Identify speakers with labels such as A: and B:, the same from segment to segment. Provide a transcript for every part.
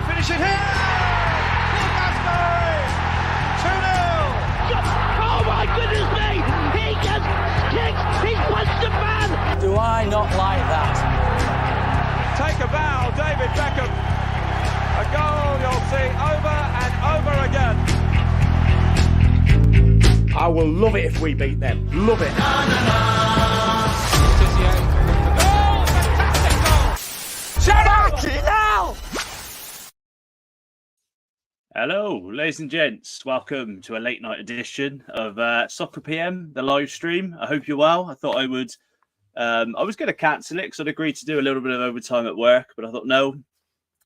A: can finish it here.
B: Oh my goodness me! He just kicked, he's punched a man!
C: Do I not like that?
A: Take a bow, David Beckham. A goal you'll see over and over again.
D: I will love it if we beat them. Love it.
A: Shut up!
C: Now!
E: Hello, ladies and gents. Welcome to a late night edition of Soccer PM, the live stream. I hope you're well. I thought I would. I was going to cancel it because I'd agreed to do a little bit of overtime at work, but I thought, no,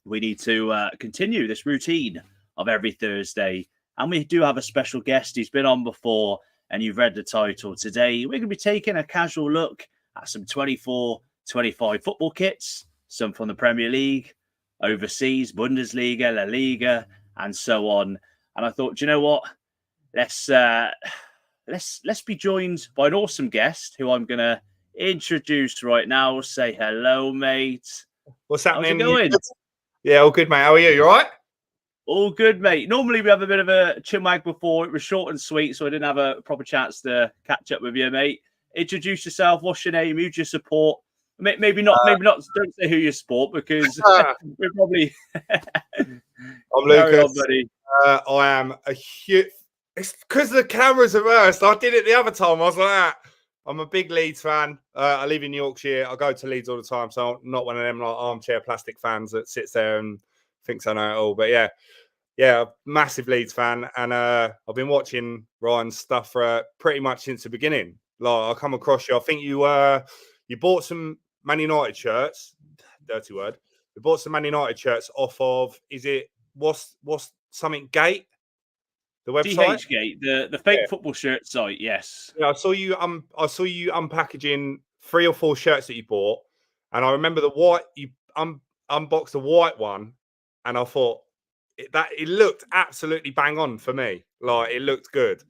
E: we need to continue this routine of every Thursday. And we do have a special guest. He's been on before, and you've read the title. Today, we're going to be taking a casual look at some 24-25 football kits, some from the Premier League, overseas, Bundesliga, La Liga, and so on. And I thought, do you know what? Let's be joined by an awesome guest who I'm going to introduce right now. Say hello, mate.
D: What's happening?
E: How's it going?
D: Yeah, all good, mate. How are you? You all right?
E: All good, mate. Normally we have a bit of a chinwag before. It was short and sweet, so I didn't have a proper chance to catch up with you, mate. Introduce yourself. What's your name? Who do you support? Maybe not. Don't say who you support because we're probably.
D: I'm Lucas.
E: Buddy.
D: I am a huge. It's because the cameras are reversed. I did it the other time. I was like that. I'm a big Leeds fan. I live in Yorkshire. I go to Leeds all the time, so I'm not one of them like armchair plastic fans that sits there and thinks I know it all. But yeah, massive Leeds fan, and I've been watching Ryan's stuff for pretty much since the beginning. Like I come across you. I think you bought some Man United shirts. Dirty word. We bought some Man United shirts off of. Is it what's something Gate? The website.
E: DHgate, the fake football shirt site. Yes.
D: Yeah, I saw you unpackaging 3 or 4 shirts that you bought, and I remember the white. You unboxed the white one, and I thought it looked absolutely bang on for me. Like it looked good.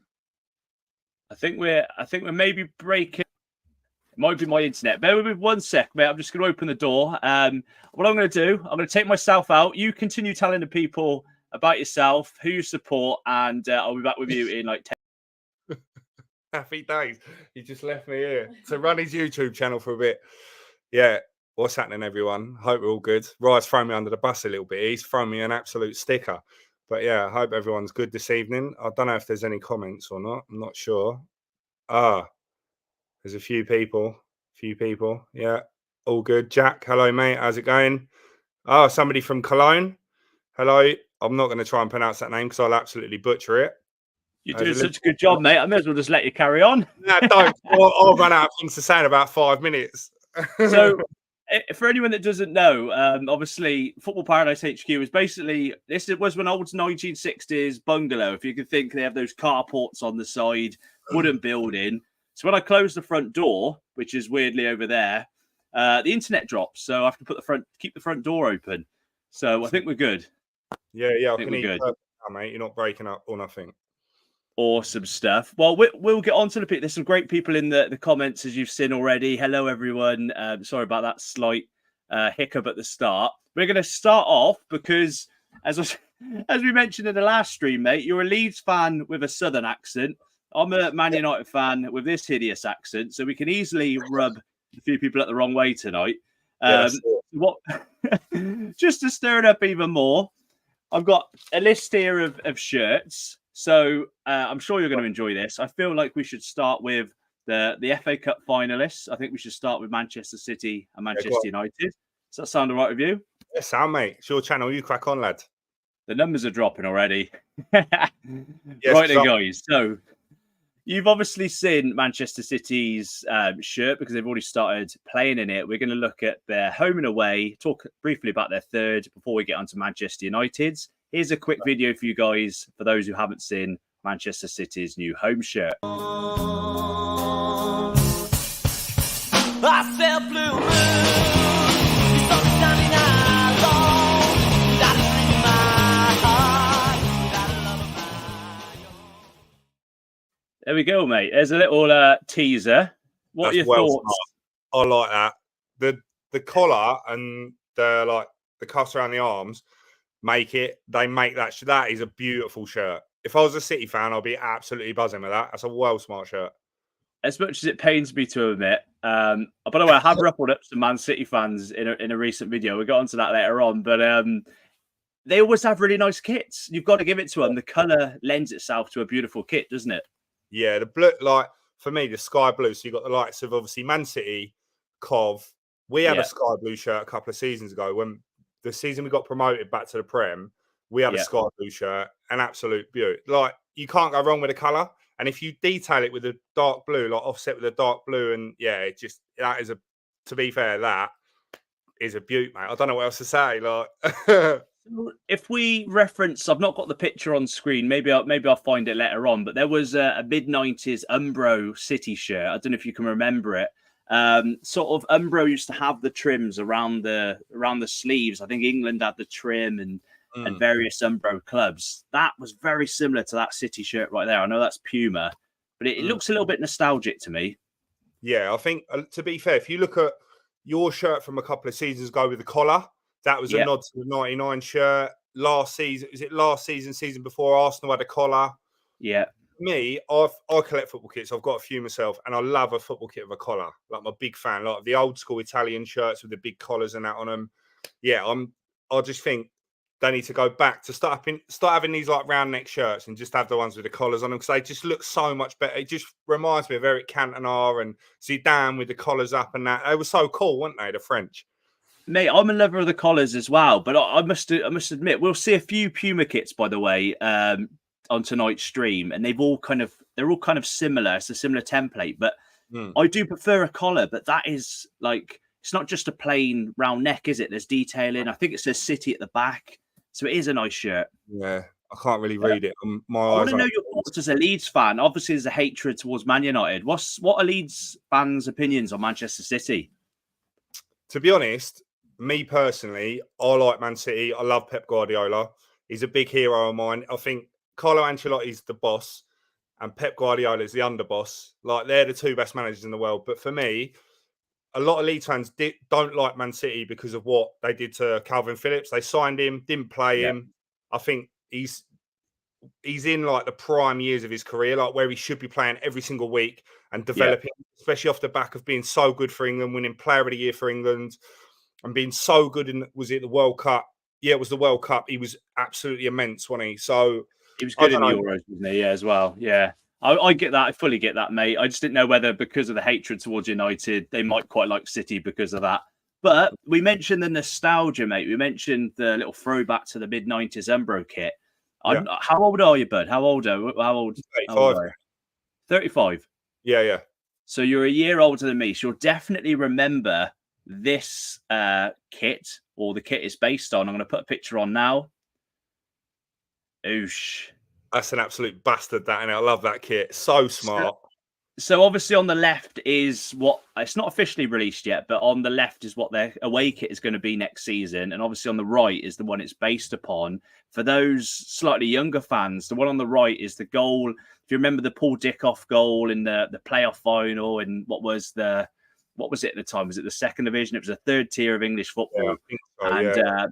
E: I think we're maybe breaking. It might be my internet. Bear with me 1 sec, mate. I'm just going to open the door. What I'm going to do, I'm going to take myself out. You continue telling the people about yourself, who you support, and I'll be back with you in like 10.
D: Happy days. He just left me here to run his YouTube channel for a bit. Yeah. What's happening, everyone? Hope we're all good. Ryan's thrown me under the bus a little bit. He's thrown me an absolute sticker. But yeah, I hope everyone's good this evening. I don't know if there's any comments or not. I'm not sure. There's a few people. Yeah, all good. Jack, hello, mate. How's it going? Oh, somebody from Cologne. Hello. I'm not going to try and pronounce that name because I'll absolutely butcher it.
E: You're doing such a good job, mate. I may as well just let you carry on.
D: No, don't. I'll run out of things to say in about 5 minutes.
E: So, for anyone that doesn't know, obviously, Football Paradise HQ is basically, was an old 1960s bungalow. If you could think, they have those carports on the side, wooden building. So when I close the front door, which is weirdly over there, the internet drops. So I have to keep the front door open. So I think we're good.
D: Yeah,
E: I think we're good.
D: Mate, you're not breaking up or nothing.
E: Awesome stuff. Well, we'll get on to the pick. There's some great people in the comments, as you've seen already. Hello, everyone. Sorry about that slight hiccup at the start. We're going to start off because, as we mentioned in the last stream, mate, you're a Leeds fan with a southern accent. I'm a Man United fan with this hideous accent, so we can easily rub a few people at the wrong way tonight. Just to stir it up even more, I've got a list here of shirts. So I'm sure you're going to enjoy this. I feel like we should start with the FA Cup finalists. I think we should start with Manchester City and Manchester United. Does that sound all right with you?
D: Yes, sound, mate. It's your channel. You crack on, lad.
E: The numbers are dropping already. Right then, guys. So you've obviously seen Manchester City's shirt because they've already started playing in it. We're going to look at their home and away, talk briefly about their third before we get on to Manchester United's. Here's a quick video for you guys, for those who haven't seen Manchester City's new home shirt.
C: I said blue moon, sun shining alone, gotta sing my heart, gotta love my own.
E: There we go, mate. There's a little teaser. What are your thoughts?
D: I like that. The collar and the cuffs around the arms make it. They make that. That is a beautiful shirt. If I was a City fan, I'd be absolutely buzzing with that. That's a well smart shirt.
E: As much as it pains me to admit, by the way, I have ruffled up some Man City fans in a recent video. We'll get onto that later on, but they always have really nice kits. You've got to give it to them. The colour lends itself to a beautiful kit, doesn't it?
D: Yeah, the blue, like for me, the sky blue. So you got the likes of obviously Man City, Cov. We had a sky blue shirt a couple of seasons ago when the season we got promoted back to the Prem. We had a sky blue shirt, an absolute beauty. Like you can't go wrong with the colour. And if you detail it with a dark blue, like offset with a dark blue, and it just that is to be fair, that is a beaut, mate. I don't know what else to say. Like,
E: if we reference, I've not got the picture on screen. Maybe I'll find it later on. But there was a mid-90s Umbro City shirt. I don't know if you can remember it. Sort of Umbro used to have the trims around the sleeves. I think England had the trim and various Umbro clubs. That was very similar to that City shirt right there. I know that's Puma, but it looks a little bit nostalgic to me. Yeah,
D: I think to be fair, if you look at your shirt from a couple of seasons ago with the collar, that was a nod to the 99 shirt. Last season, season before, Arsenal had a collar.
E: Yeah.
D: Me, I collect football kits. I've got a few myself, and I love a football kit with a collar. Like I'm a big fan, like the old school Italian shirts with the big collars and that on them. Yeah, I just think they need to go back to start having these like round neck shirts and just have the ones with the collars on them because they just look so much better. It just reminds me of Eric Cantona and Zidane with the collars up and that. They were so cool, weren't they? The French.
E: Mate, I'm a lover of the collars as well, but I must admit we'll see a few Puma kits, by the way, on tonight's stream, and they're all kind of similar. It's a similar template, but I do prefer a collar. But that is like it's not just a plain round neck, is it? There's detailing. I think it says City at the back. So it is a nice shirt.
D: Yeah, I can't really read it.
E: I want to know your thoughts as a Leeds fan. Obviously, there's a hatred towards Man United. What are Leeds fans' opinions on Manchester City?
D: To be honest, me personally, I like Man City. I love Pep Guardiola. He's a big hero of mine. I think Carlo Ancelotti's the boss and Pep Guardiola is the underboss. Like, they're the two best managers in the world. But for me, a lot of Leeds fans don't like Man City because of what they did to Calvin Phillips. They signed him, didn't play him. I think he's in like the prime years of his career, like where he should be playing every single week and developing, especially off the back of being so good for England, winning Player of the Year for England, and being so good in the World Cup? Yeah, it was the World Cup. He was absolutely immense, wasn't he? So
E: he was good in the Euros, wasn't he? Yeah, as well. Yeah. I get that. I fully get that, mate. I just didn't know whether because of the hatred towards United, they might quite like City because of that. But we mentioned the nostalgia, mate. We mentioned the little throwback to the mid-90s Umbro kit. How old are you, bud? How old?
D: 35.
E: 35?
D: Yeah.
E: So you're a year older than me. So you'll definitely remember this kit, or the kit is based on. I'm going to put a picture on now. Oosh.
D: That's an absolute bastard, that, and I love that kit. So smart.
E: So obviously on the left is what it's not officially released yet, but on the left is what their away kit is going to be next season, and obviously on the right is the one it's based upon. For those slightly younger fans, the one on the right is the goal. If you remember the Paul Dickoff goal in the playoff final, and what was it at the time? Was it the second division? It was a third tier of English football,
D: I think so,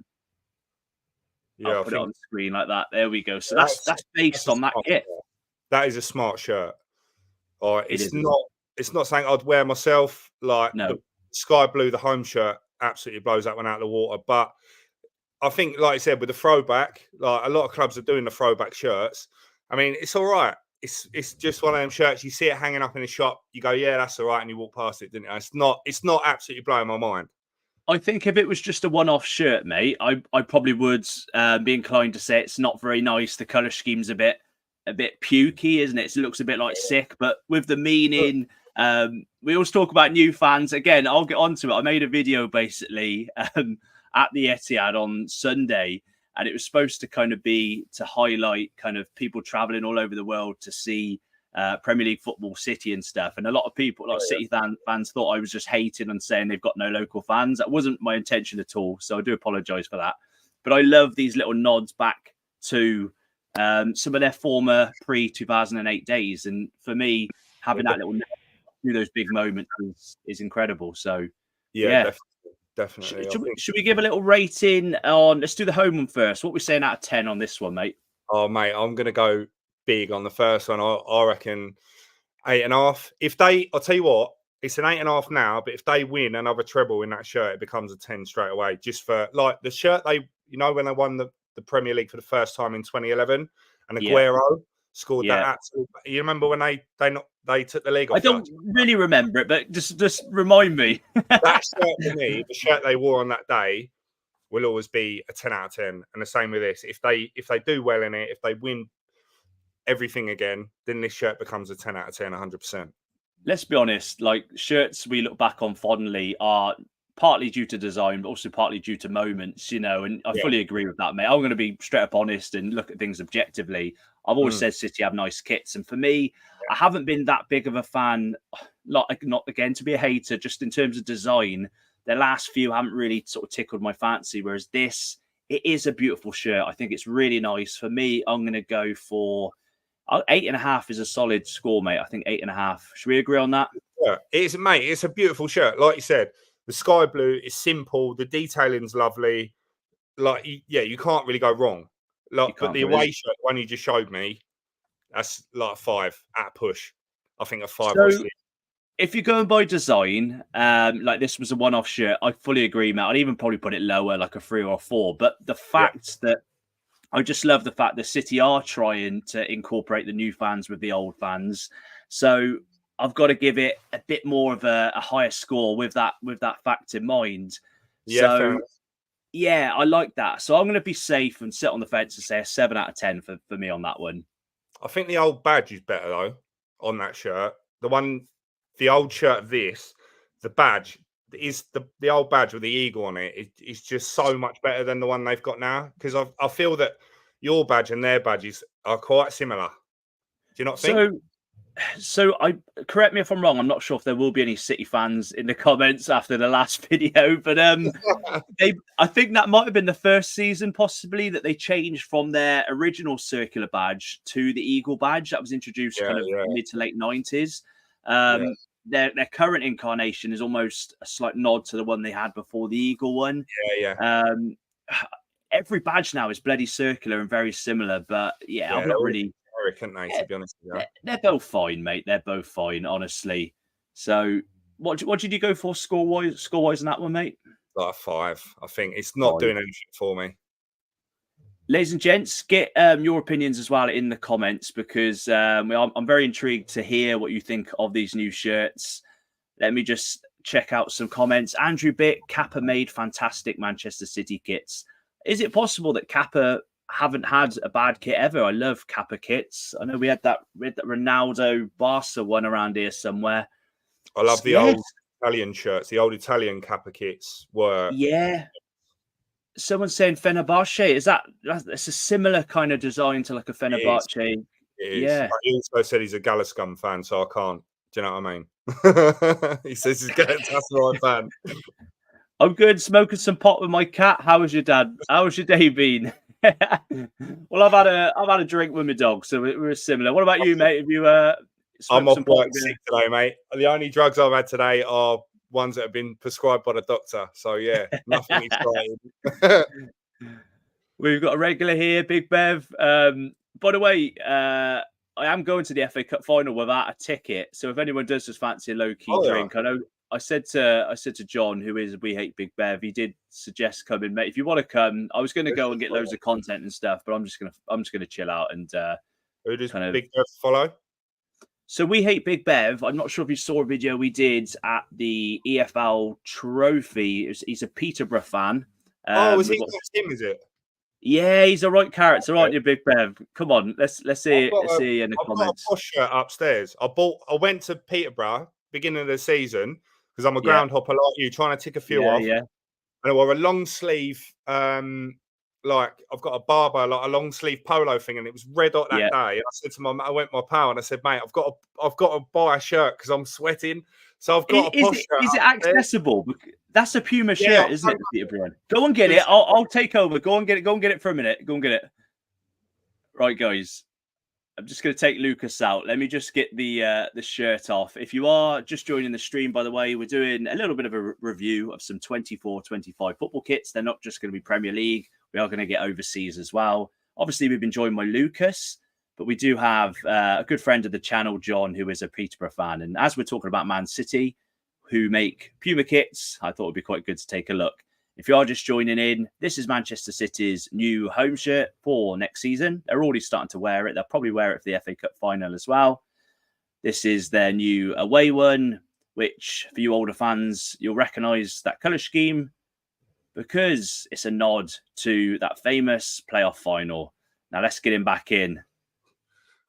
E: I'll put it on the screen like that. There we go. So that's based on that kit.
D: That is a smart shirt. It's not something I'd wear myself. Like the sky blue, the home shirt, absolutely blows that one out of the water. But I think, like I said, with the throwback, like a lot of clubs are doing the throwback shirts. I mean, it's all right. It's just one of them shirts. You see it hanging up in a shop, you go, yeah, that's all right, and you walk past it, didn't you? It's not absolutely blowing my mind.
E: I think if it was just a one-off shirt, mate, I probably would be inclined to say it's not very nice. The colour scheme's a bit pukey, isn't it? It looks a bit like sick, but with the meaning, we always talk about new fans. Again, I'll get onto it. I made a video basically at the Etihad on Sunday, and it was supposed to kind of be to highlight kind of people traveling all over the world to see Premier League football, City and stuff. And a lot of people, like City fans, thought I was just hating and saying they've got no local fans. That wasn't my intention at all. So I do apologise for that. But I love these little nods back to some of their former pre-2008 days. And for me, having that little through those big moments is incredible. So, yeah.
D: definitely.
E: Should we give a little rating on? Let's do the home one first. What are we saying out of 10 on this one, mate?
D: Oh, mate, I'm going to go big on the first one. I reckon 8.5. I'll tell you what, it's an 8.5 now, but if they win another treble in that shirt, it becomes a 10 straight away. Just for like the shirt when they won the Premier League for the first time in 2011, and Aguero scored that absolute. You remember when they took the league off?
E: I don't really remember it, but just remind me.
D: That shirt for me, the shirt they wore on that day, will always be a 10 out of 10. And the same with this. If they do well in it, if they win everything again, then this shirt becomes a 10 out of 10, 100%.
E: Let's be honest, like shirts we look back on fondly are partly due to design, but also partly due to moments, and I fully agree with that, mate. I'm going to be straight up honest and look at things objectively. I've always said City have nice kits. And for me, I haven't been that big of a fan, not again to be a hater, just in terms of design. The last few haven't really sort of tickled my fancy, whereas this, it is a beautiful shirt. I think it's really nice. For me, I'm going to go for 8.5 is a solid score, mate. I think 8.5. Should we agree on that?
D: Yeah, it's, mate. It's a beautiful shirt. Like you said, the sky blue is simple. The detailing's lovely. Like, you can't really go wrong. Like, but the away shirt, the one you just showed me, that's like a 5 at a push. I think a 5 or 6.
E: If you're going by design, like this was a one-off shirt, I fully agree, mate. I'd even probably put it lower, like a 3 or a 4. But the fact that I just love the fact that City are trying to incorporate the new fans with the old fans. So I've got to give it a bit more of a higher score with that fact in mind.
D: Yeah,
E: I like that. So I'm going to be safe and sit on the fence and say a 7 out of 10 for me on that one.
D: I think the old badge is better though on that shirt. The old shirt of this, the badge is the old badge with the eagle on it. It's just so much better than the one they've got now, because I feel that your badge and their badges are quite similar. Do you not think?
E: So I correct me if I'm wrong. I'm not sure if there will be any City fans in the comments after the last video, but I think that might have been the first season possibly that they changed from their original circular badge to the eagle badge that was introduced mid to late 90s. Their current incarnation is almost a slight nod to the one they had before the eagle one. Every badge now is bloody circular and very similar, but I'm not really.
D: To be honest with you.
E: They're both fine, mate. They're both fine, honestly. So, what did you go for score wise on that one, mate?
D: Like a 5. I think it's not doing anything for me.
E: Ladies and gents, get your opinions as well in the comments, because I'm very intrigued to hear what you think of these new shirts. Let me just check out some comments. Andrew Bitt, Kappa made fantastic Manchester City kits. Is it possible that Kappa haven't had a bad kit ever? I love Kappa kits. I know we had that Ronaldo Barca one around here somewhere.
D: I love the old Italian shirts. The old Italian Kappa kits were.
E: Yeah. Someone's saying Fenerbahce. That's a similar kind of design to like a Fenerbahce?
D: Yeah. He also said he's a Galascum fan, so I can't. Do you know what I mean? He says he's a Galatasaray fan.
E: I'm good. Smoking some pot with my cat. How was your dad? How was your day been? Well, I've had a drink with my dog, so we're similar. What about you, mate? Have you
D: I'm off work sick today, mate. The only drugs I've had today are ones that have been prescribed by the doctor. So yeah, nothing exciting.
E: We've got a regular here, Big Bev. By the way, I am going to the FA Cup final without a ticket. So if anyone does just fancy a low key drink, I know. I said to John, who is We Hate Big Bev, he did suggest coming, mate. If you want to come, I was going to go and get loads of content and stuff, but I'm just gonna chill out and
D: who does Big Bev follow?
E: So We Hate Big Bev. I'm not sure if you saw a video we did at the EFL Trophy. He's a Peterborough fan.
D: Is him? Is it?
E: Yeah, he's a right character, aren't you, Big Bev? Come on, let's see in the comments.
D: I've got a posh shirt upstairs. I went to Peterborough beginning of the season because I'm a ground hopper like you, trying to tick a few off. Yeah. And I wore a long sleeve, like I've got a barber, like a long sleeve polo thing, and it was red hot that day. And I said to my pal, and I said, mate, I've got to buy a shirt because I'm sweating. So I've got a posh shirt. Is it
E: accessible? That's a Puma shirt, isn't it, Peterborough? Go and get it. I'll take over. Go and get it. Go and get it for a minute. Go and get it. Right, guys. I'm just going to take Lucas out. Let me just get the shirt off. If you are just joining the stream, by the way, we're doing a little bit of a review of some 24-25 football kits. They're not just going to be Premier League. We are going to get overseas as well. Obviously, we've been joined by Lucas, but we do have a good friend of the channel, John, who is a Peterborough fan. And as we're talking about Man City, who make Puma kits, I thought it would be quite good to take a look. If you are just joining in, this is Manchester City's new home shirt for next season. They're already starting to wear it. They'll probably wear it for the FA Cup final as well. This is their new away one, which for you older fans, you'll recognise that colour scheme because it's a nod to that famous playoff final. Now let's get him back in.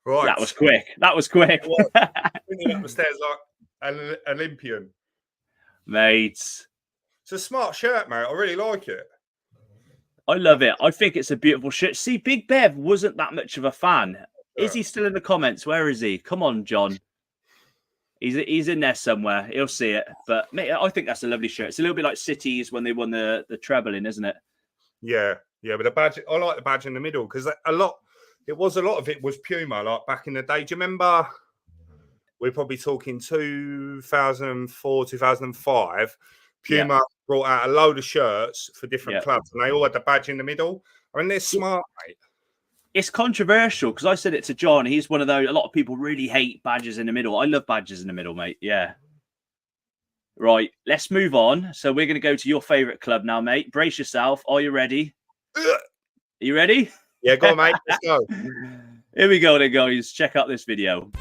D: Right.
E: That was quick. That was quick.
D: Up the stairs like an Olympian.
E: Mate.
D: It's a smart shirt, mate. I really like it.
E: I love it. I think it's a beautiful shirt. See, Big Bev wasn't that much of a fan. Is he still in the comments? Where is he? Come on, John. He's in there somewhere. He'll see it. But mate, I think that's a lovely shirt. It's a little bit like City's when they won the treble in, isn't it?
D: Yeah. But the badge, I like the badge in the middle because a lot of it was Puma, like back in the day. Do you remember? We're probably talking 2004, 2005. Puma brought out a load of shirts for different clubs, and they all had the badge in the middle. I mean, they're smart, mate.
E: It's controversial because I said it to John. He's one of those. A lot of people really hate badges in the middle. I love badges in the middle, mate. Yeah. Right. Let's move on. So we're going to go to your favourite club now, mate. Brace yourself. Are you ready? Are you ready?
D: Yeah, go on, mate. Let's go.
E: Here we go, then, guys. Check out this video.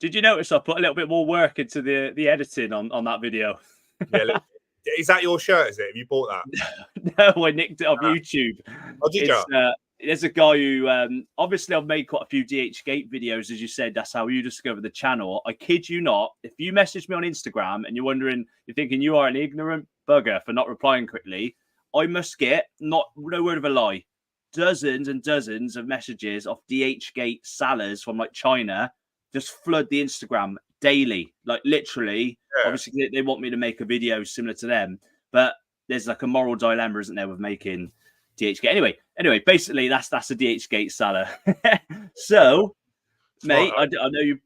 E: Did you notice I put a little bit more work into the editing on that video?
D: Yeah, is that your shirt, is it? Have you bought
E: that? No, I nicked it off YouTube.
D: Oh, did you?
E: There's a guy who, obviously I've made quite a few DH Gate videos, as you said. That's how you discovered the channel. I kid you not. If you message me on Instagram and you're thinking you are an ignorant bugger for not replying quickly, I must get, no word of a lie, dozens and dozens of messages off DH Gate sellers from like China. Just flood the Instagram daily, like literally. Yeah. Obviously, they want me to make a video similar to them, but there's like a moral dilemma, isn't there, with making DH Gate? Anyway, basically, that's a DH Gate seller. So, mate, I know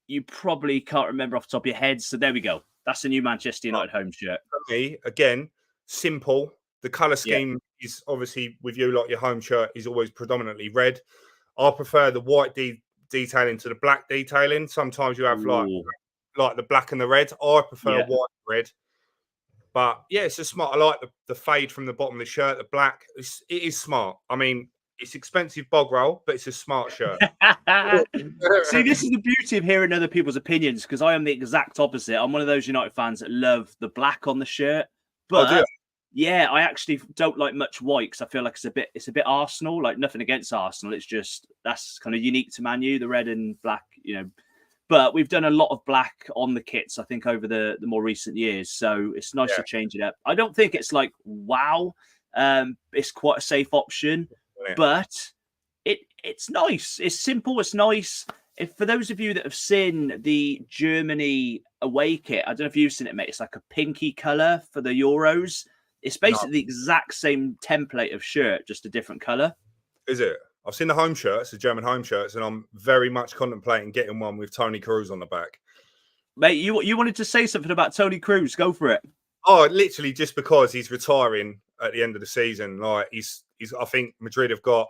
E: you probably can't remember off the top of your head. So there we go. That's the new Manchester United home shirt.
D: For me, again, simple. The colour scheme is obviously with you, like your home shirt is always predominantly red. I prefer the white detailing to the black detailing. Sometimes you have like the black and the red. I prefer white and red. But yeah, it's just smart. I like the fade from the bottom of the shirt, the black. It is smart. I mean, it's expensive bog roll, but it's a smart shirt.
E: See, this is the beauty of hearing other people's opinions because I am the exact opposite. I'm one of those United fans that love the black on the shirt. But yeah, I actually don't like much white because I feel like it's a bit Arsenal. Like nothing against Arsenal, it's just that's kind of unique to Man U, the red and black, But we've done a lot of black on the kits, I think, over the more recent years. So it's nice to change it up. I don't think it's like wow. It's quite a safe option, but it's nice. It's simple. It's nice. If for those of you that have seen the Germany away kit, I don't know if you've seen it, mate. It's like a pinky color for the Euros. It's basically the exact same template of shirt, just a different color.
D: Is it? I've seen the home shirts, the German home shirts, and I'm very much contemplating getting one with Tony Cruz on the back.
E: Mate, you wanted to say something about Tony Cruz. Go for it.
D: Oh, literally just because he's retiring at the end of the season. Like he's I think Madrid have got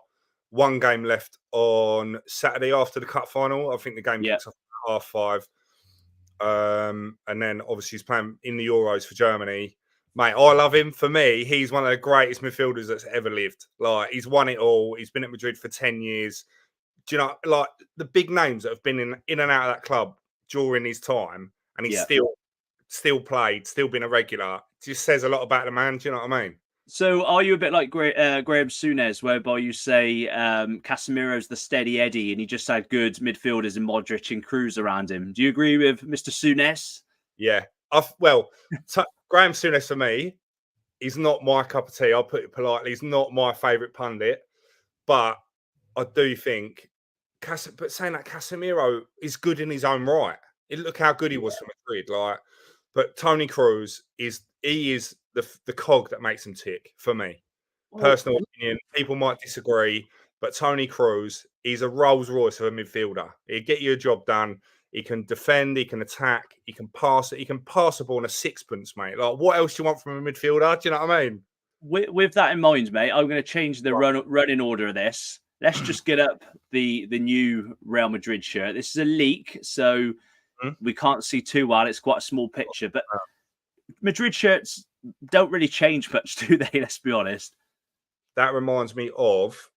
D: one game left on Saturday after the cup final. I think the game kicks off at 5:30. And then obviously he's playing in the Euros for Germany. Mate, I love him. For me, he's one of the greatest midfielders that's ever lived. Like, he's won it all. He's been at Madrid for 10 years. Do you know, like, the big names that have been in and out of that club during his time, and he's still played, still been a regular. It just says a lot about the man. Do you know what I mean?
E: So are you a bit like Graham Souness, whereby you say Casemiro's the steady Eddie and he just had good midfielders in Modric and Cruz around him? Do you agree with Mr. Souness?
D: Yeah. Graham Souness for me, he's not my cup of tea. I'll put it politely. He's not my favourite pundit, but I do think. But saying that, Casemiro is good in his own right. Look how good he was for Madrid. But Toni Kroos is the cog that makes him tick for me. Personal opinion. People might disagree, but Toni Kroos is a Rolls Royce of a midfielder. He'll get you a job done. He can defend. He can attack. He can pass it. He can pass the ball in a sixpence, mate. Like, what else do you want from a midfielder? Do you know what I mean?
E: With that in mind, mate, I'm going to change the running order of this. Let's just get up the new Real Madrid shirt. This is a leak, so we can't see too well. It's quite a small picture, but Madrid shirts don't really change much, do they? Let's be honest.
D: That reminds me of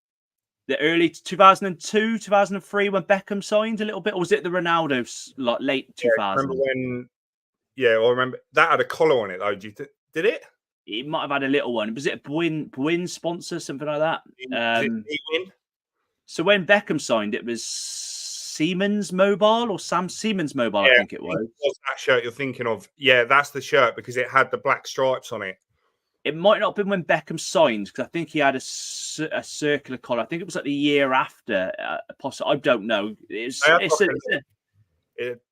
E: the early 2002, 2003 when Beckham signed a little bit, or was it the Ronaldo's like late 2000?
D: Remember when? Yeah, I remember that had a collar on it though. Did it?
E: It might have had a little one. Was it a Bwin sponsor, something like that? So when Beckham signed, it was Siemens Mobile or Sam Siemens Mobile, I think it was.
D: It was that shirt you're thinking of. Yeah, that's the shirt because it had the black stripes on it.
E: It might not have been when Beckham signed because I think he had a circular collar. I think it was like the year after. I don't know. It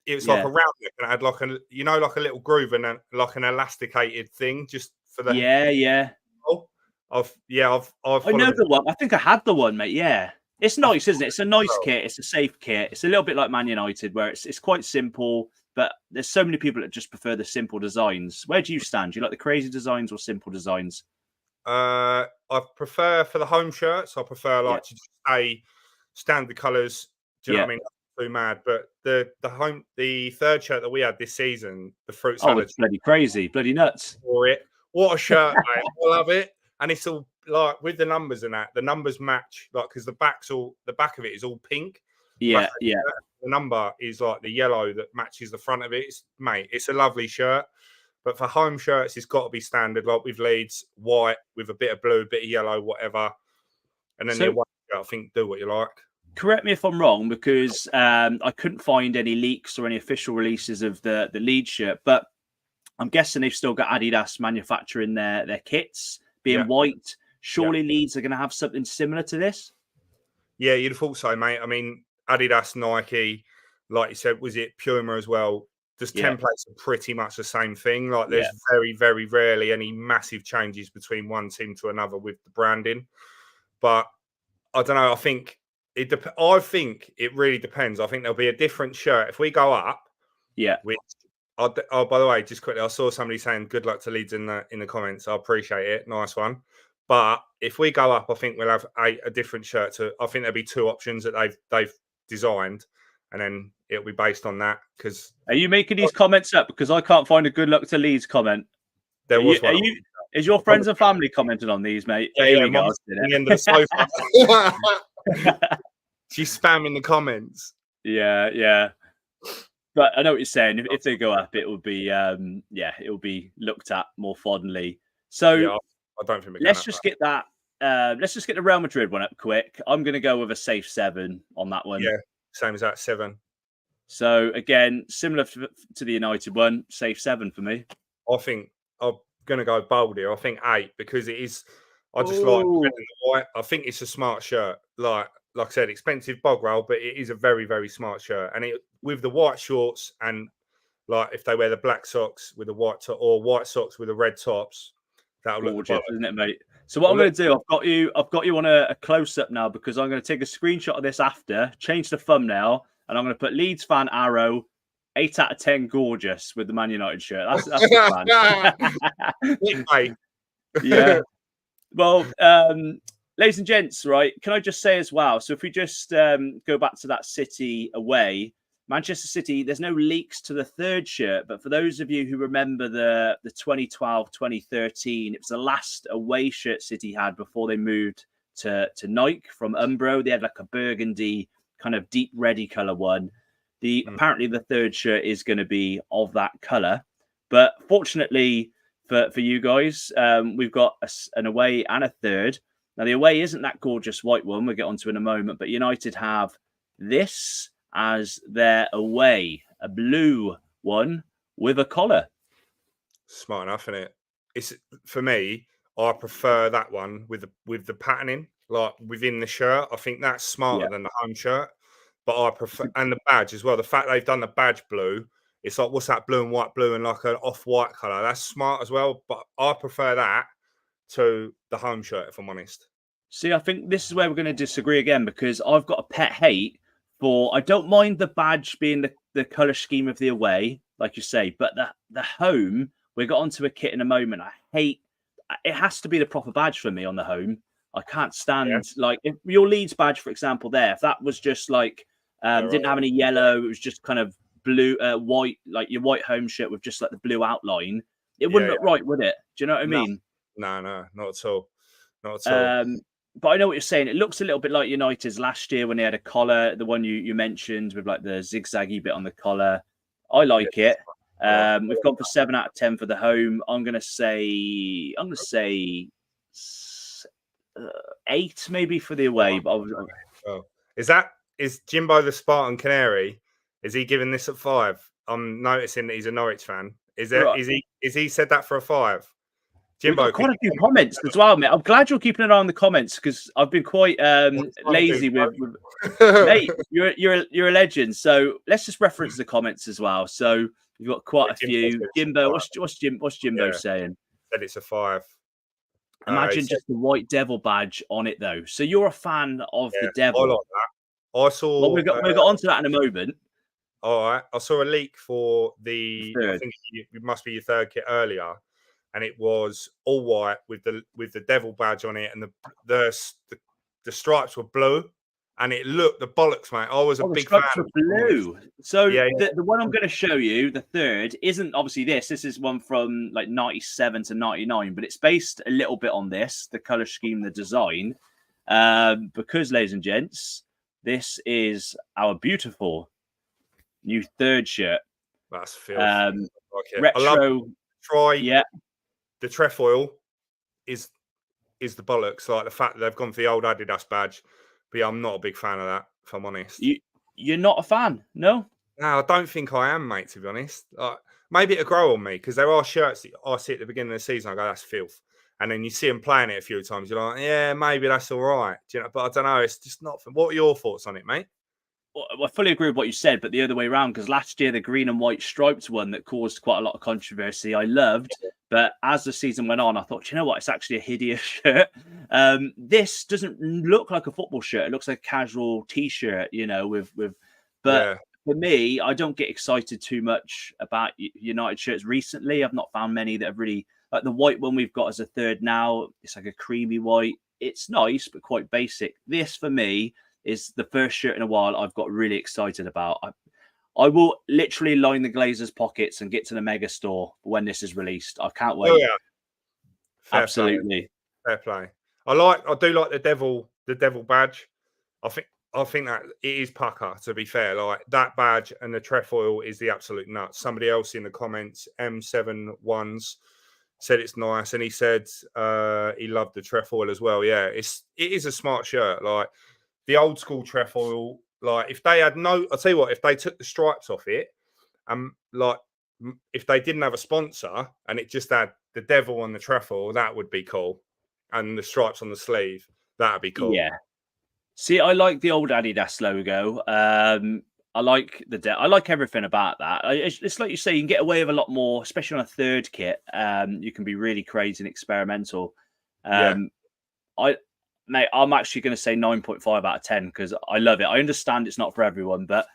E: was
D: like a round neck and it had like like a little groove and like an elasticated thing just for the I've
E: I know the one. I think I had the one, mate. Yeah. It's nice, isn't it? It's a nice kit. It's a safe kit. It's a little bit like Man United, where it's quite simple, but there's so many people that just prefer the simple designs. Where do you stand? Do you like the crazy designs or simple designs?
D: I prefer for the home shirts. I prefer to just stay standard colours. Do you know what I mean? Not too mad. But the third shirt that we had this season, the fruit salad.
E: It's bloody crazy, bloody nuts.
D: For it. What a shirt, mate. I love it. And it's all like with the numbers and that, the numbers match, like because the back of it is all pink.
E: Yeah.
D: The number is like the yellow that matches the front of it. It's a lovely shirt. But for home shirts, it's got to be standard, like with Leeds, white with a bit of blue, a bit of yellow, whatever. And then the white shirt, I think, do what you like.
E: Correct me if I'm wrong, because I couldn't find any leaks or any official releases of the Leeds shirt, but I'm guessing they've still got Adidas manufacturing their kits being white. Surely Leeds are going to have something similar to this? Yeah,
D: you'd have thought so, mate. I mean, Adidas, Nike, like you said, was it Puma as well? Just templates are pretty much the same thing. Like there's very, very rarely any massive changes between one team to another with the branding. But I don't know. I think it really depends. I think there'll be a different shirt if we go up.
E: Yeah.
D: Which, by the way, just quickly, I saw somebody saying good luck to Leeds in the comments. I appreciate it. Nice one. But if we go up, I think we'll have a different shirt. I think there'll be two options that they've designed, and then it'll be based on that. Because
E: are you making these comments up? Because I can't find a good luck to Leeds comment.
D: There was one.
E: Is your friends and family commenting on these, mate?
D: Yeah, here we go. The end of the sofa. She's spamming the comments.
E: Yeah. But I know what you're saying. If they go up, it will be it will be looked at more fondly. So
D: I don't think
E: let's just get that. Let's just get the Real Madrid one up quick. I'm going to go with a safe 7 on that one.
D: Yeah, same as that 7.
E: So again, similar to the United one, safe 7 for me.
D: I think I'm going to go bold here. I think 8 because it is. I just like red and white. I think it's a smart shirt. Like I said, expensive bog roll, but it is a very, very smart shirt. And with the white shorts and like if they wear the black socks with the white top or white socks with the red tops, that'll look
E: gorgeous, isn't it, mate? So what I'm going to do, I've got you on a close up now because I'm going to take a screenshot of this after, change the thumbnail, and I'm going to put Leeds fan arrow 8 out of 10 gorgeous with the Man United shirt. That's the plan. Yeah. Well, ladies and gents, right? Can I just say as well? So if we just go back to that City away, Manchester City, there's no leaks to the third shirt, but for those of you who remember the 2012-2013, it was the last away shirt City had before they moved to Nike from Umbro. They had like a burgundy kind of deep reddy colour one. Apparently the third shirt is going to be of that colour, but fortunately for you guys, we've got an away and a third. Now the away isn't that gorgeous white one we'll get onto in a moment, but United have this as their away, a blue one with a collar.
D: Smart enough, isn't it? It's for me. I prefer that one with the patterning, like within the shirt. I think that's smarter
E: Yeah.
D: than the home shirt. But I prefer and the badge as well. The fact they've done the badge blue, it's like what's that blue and like an off-white colour. That's smart as well. But I prefer that to the home shirt, if I'm honest.
E: See, I think this is where we're going to disagree again because I've got a pet hate for. I don't mind the badge being the color scheme of the away, like you say, but the home. We got onto a kit in a moment. I hate. It has to be the proper badge for me on the home. I can't stand like if your Leeds badge, for example. There, if that was just like didn't have any yellow, it was just kind of blue, white, like your white home shirt with just like the blue outline. It wouldn't look right, would it? Do you know what I mean?
D: No, not at all. Not at all.
E: But I know what you're saying. It looks a little bit like United's last year when they had a collar, the one you mentioned with like the zigzaggy bit on the collar. I like it. We've gone for 7 out of 10 for the home. I'm gonna say 8 maybe for the away. But
D: is Jimbo the Spartan Canary? Is he giving this at 5? I'm noticing that he's a Norwich fan. Is he said that for a 5? Jimbo,
E: we've got quite a few comments as well, mate. I'm glad you're keeping an eye on the comments because I've been quite lazy with mate. You're a legend. So let's just reference the comments as well. So we've got quite a few. Jimbo, what's Jimbo saying?
D: Said it's a 5.
E: Imagine just the white devil badge on it though. So you're a fan of the devil.
D: I like that. I saw.
E: Well, we got onto that in a moment.
D: All right, I saw a leak for the.
E: Third.
D: I think it must be your third kit earlier, and it was all white with the devil badge on it, and the stripes were blue, and it looked the bollocks, mate. I was a big fan.
E: Were blue. So the one I'm going to show you, the third, isn't obviously this. This is one from like 97 to 99, but it's based a little bit on this, the color scheme, the design, because, ladies and gents, this is our beautiful new third shirt.
D: That's filthy.
E: Retro.
D: I love
E: Yeah.
D: The trefoil is the bollocks. Like the fact that they've gone for the old Adidas badge. But yeah, I'm not a big fan of that, if I'm honest.
E: You're not a fan, no?
D: No, I don't think I am, mate, to be honest. Maybe it'll grow on me because there are shirts that I see at the beginning of the season. I go, that's filth. And then you see them playing it a few times. You're like, yeah, maybe that's all right. Do you know? But I don't know. It's just not. What are your thoughts on it, mate?
E: Well, I fully agree with what you said, but the other way around, because last year the green and white striped one that caused quite a lot of controversy, I loved. But as the season went on, I thought, you know what? It's actually a hideous shirt. This doesn't look like a football shirt. It looks like a casual T-shirt, you know, But for me, I don't get excited too much about United shirts recently. I've not found many that have really, like the white one we've got as a third now. It's like a creamy white. It's nice, but quite basic. This, for me, is the first shirt in a while I've got really excited about. I will literally line the Glazers' pockets and get to the mega store when this is released. I can't wait.
D: Oh, yeah.
E: Absolutely.
D: Fair play. I do like the devil badge. I think that it is pucker, to be fair. Like that badge and the trefoil is the absolute nuts. Somebody else in the comments, M71s, said it's nice, and he said he loved the trefoil as well. Yeah, it is a smart shirt. Like the old school trefoil, like if they had I'll tell you what, if they took the stripes off it, like if they didn't have a sponsor and it just had the devil on the trefoil, that would be cool. And the stripes on the sleeve, that'd be cool.
E: Yeah. See, I like the old Adidas logo. I like I like everything about that. It's like you say, you can get away with a lot more, especially on a third kit. You can be really crazy and experimental. I'm actually going to say 9.5 out of 10 because I love it. I understand it's not for everyone, but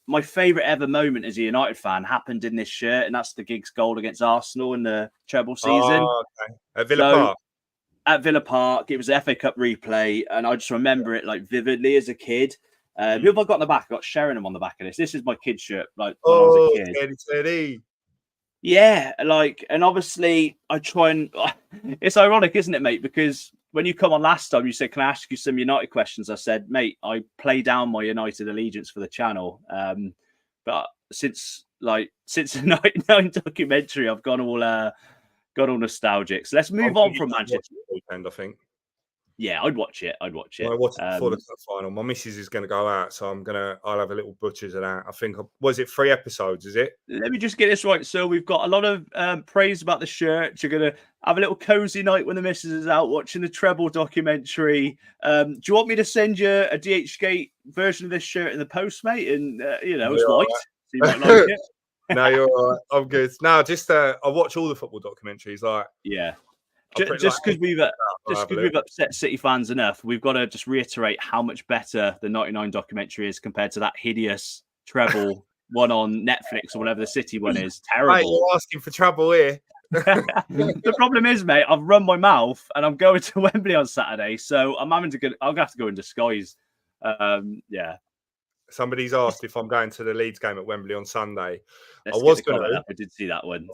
E: my favourite ever moment as a United fan happened in this shirt, and that's the Giggs goal against Arsenal in the treble season.
D: Oh, okay. At Villa Park.
E: At Villa Park, it was the FA Cup replay, and I just remember it like vividly as a kid. Who have I got on the back? I got Sheringham on the back of this. This is my kid shirt, like when I was a kid.
D: Teddy.
E: Yeah, and obviously I try and it's ironic, isn't it, mate? Because when you come on last time, you said, "Can I ask you some United questions?" I said, "Mate, I play down my United allegiance for the channel." But since the 99 documentary, I've gone all nostalgic. So let's move on from Manchester.
D: Weekend, I think.
E: Yeah, I'd watch it. I'd watch it.
D: I watch it before the cup final. My missus is going to go out, so I'll have a little butchers of that. I think, was it 3 episodes? Is it?
E: Let me just get this right. So we've got a lot of praise about the shirt. You're going to have a little cozy night when the missus is out watching the treble documentary. Do you want me to send you a DHgate version of this shirt in the post, mate? And, it's white. So you might like it.
D: No, you're all right. I'm good. No, just I watch all the football documentaries. Like,
E: yeah. Just because we've upset City fans enough, we've got to just reiterate how much better the 99 documentary is compared to that hideous treble one on Netflix or whatever the City one is. Terrible.
D: Mate, you're asking for trouble here.
E: The problem is, mate, I've run my mouth and I'm going to Wembley on Saturday, so I'm having to go. I'll have to go in disguise. Yeah.
D: Somebody's asked if I'm going to the Leeds game at Wembley on Sunday.
E: Let's
D: I was going
E: to.
D: to.
E: I did see that one.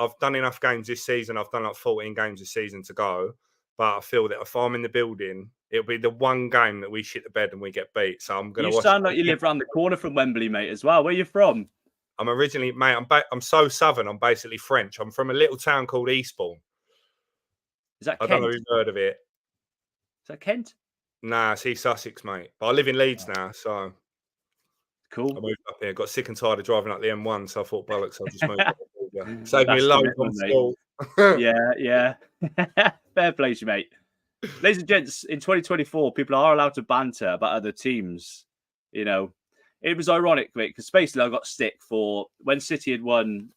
D: I've done enough games this season. I've done like 14 games this season to go. But I feel that if I'm in the building, it'll be the one game that we shit the bed and we get beat. So I'm going to watch.
E: You sound like you live around the corner from Wembley, mate, as well. Where are you from?
D: I'm originally, mate, I'm so southern. I'm basically French. I'm from a little town called Eastbourne.
E: Is that Kent?
D: I don't know if you've heard of it.
E: Is that Kent?
D: Nah, it's East Sussex, mate. But I live in Leeds now, so.
E: Cool.
D: I moved up here. Got sick and tired of driving up the M1, so I thought, bollocks, I'll just move up. Save me a load on school.
E: Yeah. Fair play to you, mate. Ladies and gents, in 2024, people are allowed to banter about other teams. It was ironic, mate, because basically I got stick for when City had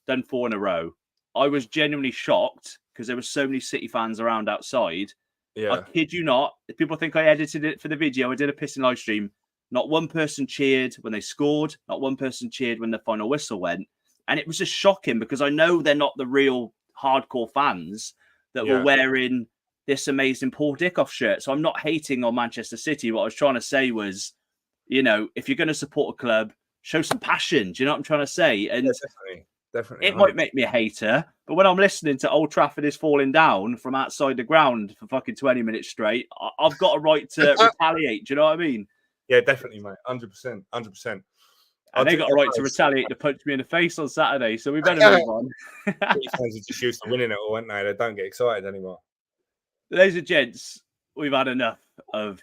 E: done 4 in a row. I was genuinely shocked because there were so many City fans around outside.
D: Yeah.
E: I kid you not. If people think I edited it for the video, I did a pissing live stream. Not one person cheered when they scored. Not one person cheered when the final whistle went. And it was just shocking because I know they're not the real hardcore fans that were wearing this amazing Paul Dickoff shirt. So I'm not hating on Manchester City. What I was trying to say was, if you're going to support a club, show some passion. Do you know what I'm trying to say? And
D: definitely.
E: It might make me a hater, but when I'm listening to Old Trafford is falling down from outside the ground for fucking 20 minutes straight, I've got a right to retaliate. Do you know what I mean?
D: Yeah, definitely, mate. 100%. 100%.
E: And they got a right to retaliate to punch me in the face on Saturday, so we better move on.
D: Fans are just used to winning it all, aren't they? They don't get excited anymore.
E: Ladies and gents, we've had enough of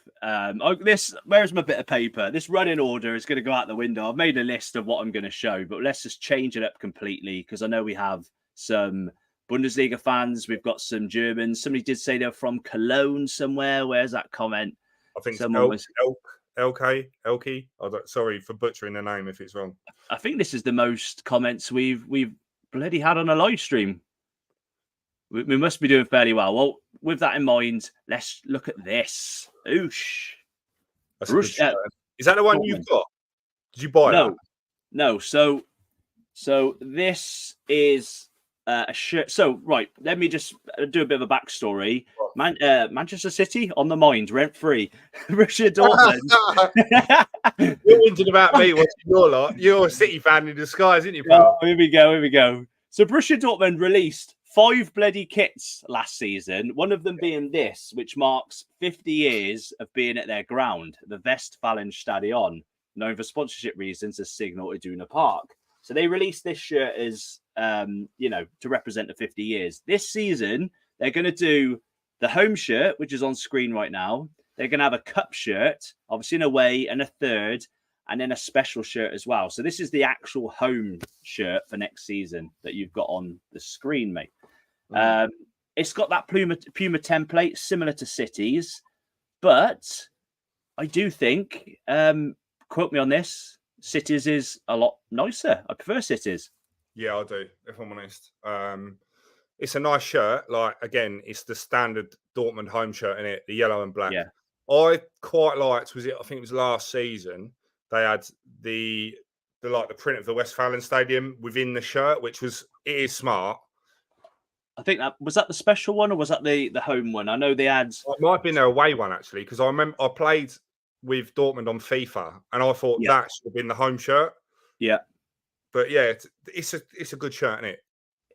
E: this. Where's my bit of paper? This running order is going to go out the window. I've made a list of what I'm going to show, but let's just change it up completely because I know we have some Bundesliga fans. We've got some Germans. Somebody did say they're from Cologne somewhere. Where's that comment?
D: I think it's Elke. Sorry for butchering the name if it's wrong.
E: I think this is the most comments we've bloody had on a live stream. We must be doing fairly well. Well, with that in mind, let's look at this. Oosh.
D: Is that the one you've got? Did you buy that?
E: No. So this is a shirt. So, right, let me just do a bit of a backstory. Manchester City on the mind, rent-free. Borussia Dortmund.
D: You're whinging about me watching your lot. You're a City fan in disguise, aren't you, pal?
E: Oh, here we go. So Borussia Dortmund released 5 bloody kits last season, one of them being this, which marks 50 years of being at their ground, the Westfalenstadion, known for sponsorship reasons as Signal Iduna Park. So they released this shirt as, to represent the 50 years. This season, they're going to do the home shirt, which is on screen right now. They're going to have a cup shirt, obviously in away, and a third, and then a special shirt as well. So this is the actual home shirt for next season that you've got on the screen, mate. It's got that Puma template, similar to City's, but I do think, quote me on this, City's is a lot nicer. I prefer City's.
D: Yeah, I do, if I'm honest. It's a nice shirt. Like, again, it's the standard Dortmund home shirt in it, the yellow and black.
E: Yeah.
D: I quite liked, I think it was last season, they had the print of the Westfalen Stadium within the shirt, it is smart.
E: I think that was that the special one or was that the home one? I know they had.
D: It might have been their away one actually, because I remember I played with Dortmund on FIFA and I thought that should have been the home shirt.
E: Yeah,
D: but yeah, it's a good shirt, isn't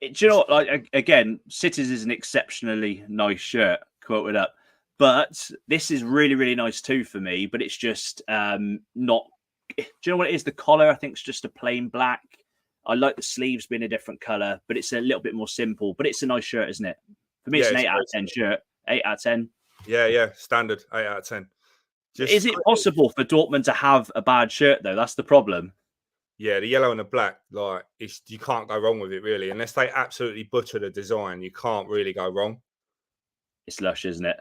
D: it?
E: Do you know what? Like again, City's is an exceptionally nice shirt, quoted up. But this is really, really nice too for me. But it's just not. Do you know what it is? The collar, I think, is just a plain black. I like the sleeves being a different color, but it's a little bit more simple. But it's a nice shirt, isn't it? For me, it's an 8 out of 10 shirt. 8 out of 10.
D: Yeah, standard 8 out of 10.
E: Is it possible for Dortmund to have a bad shirt though? That's the problem.
D: Yeah, the yellow and the black, like you can't go wrong with it really, unless they absolutely butcher the design. You can't really go wrong.
E: It's lush, isn't it?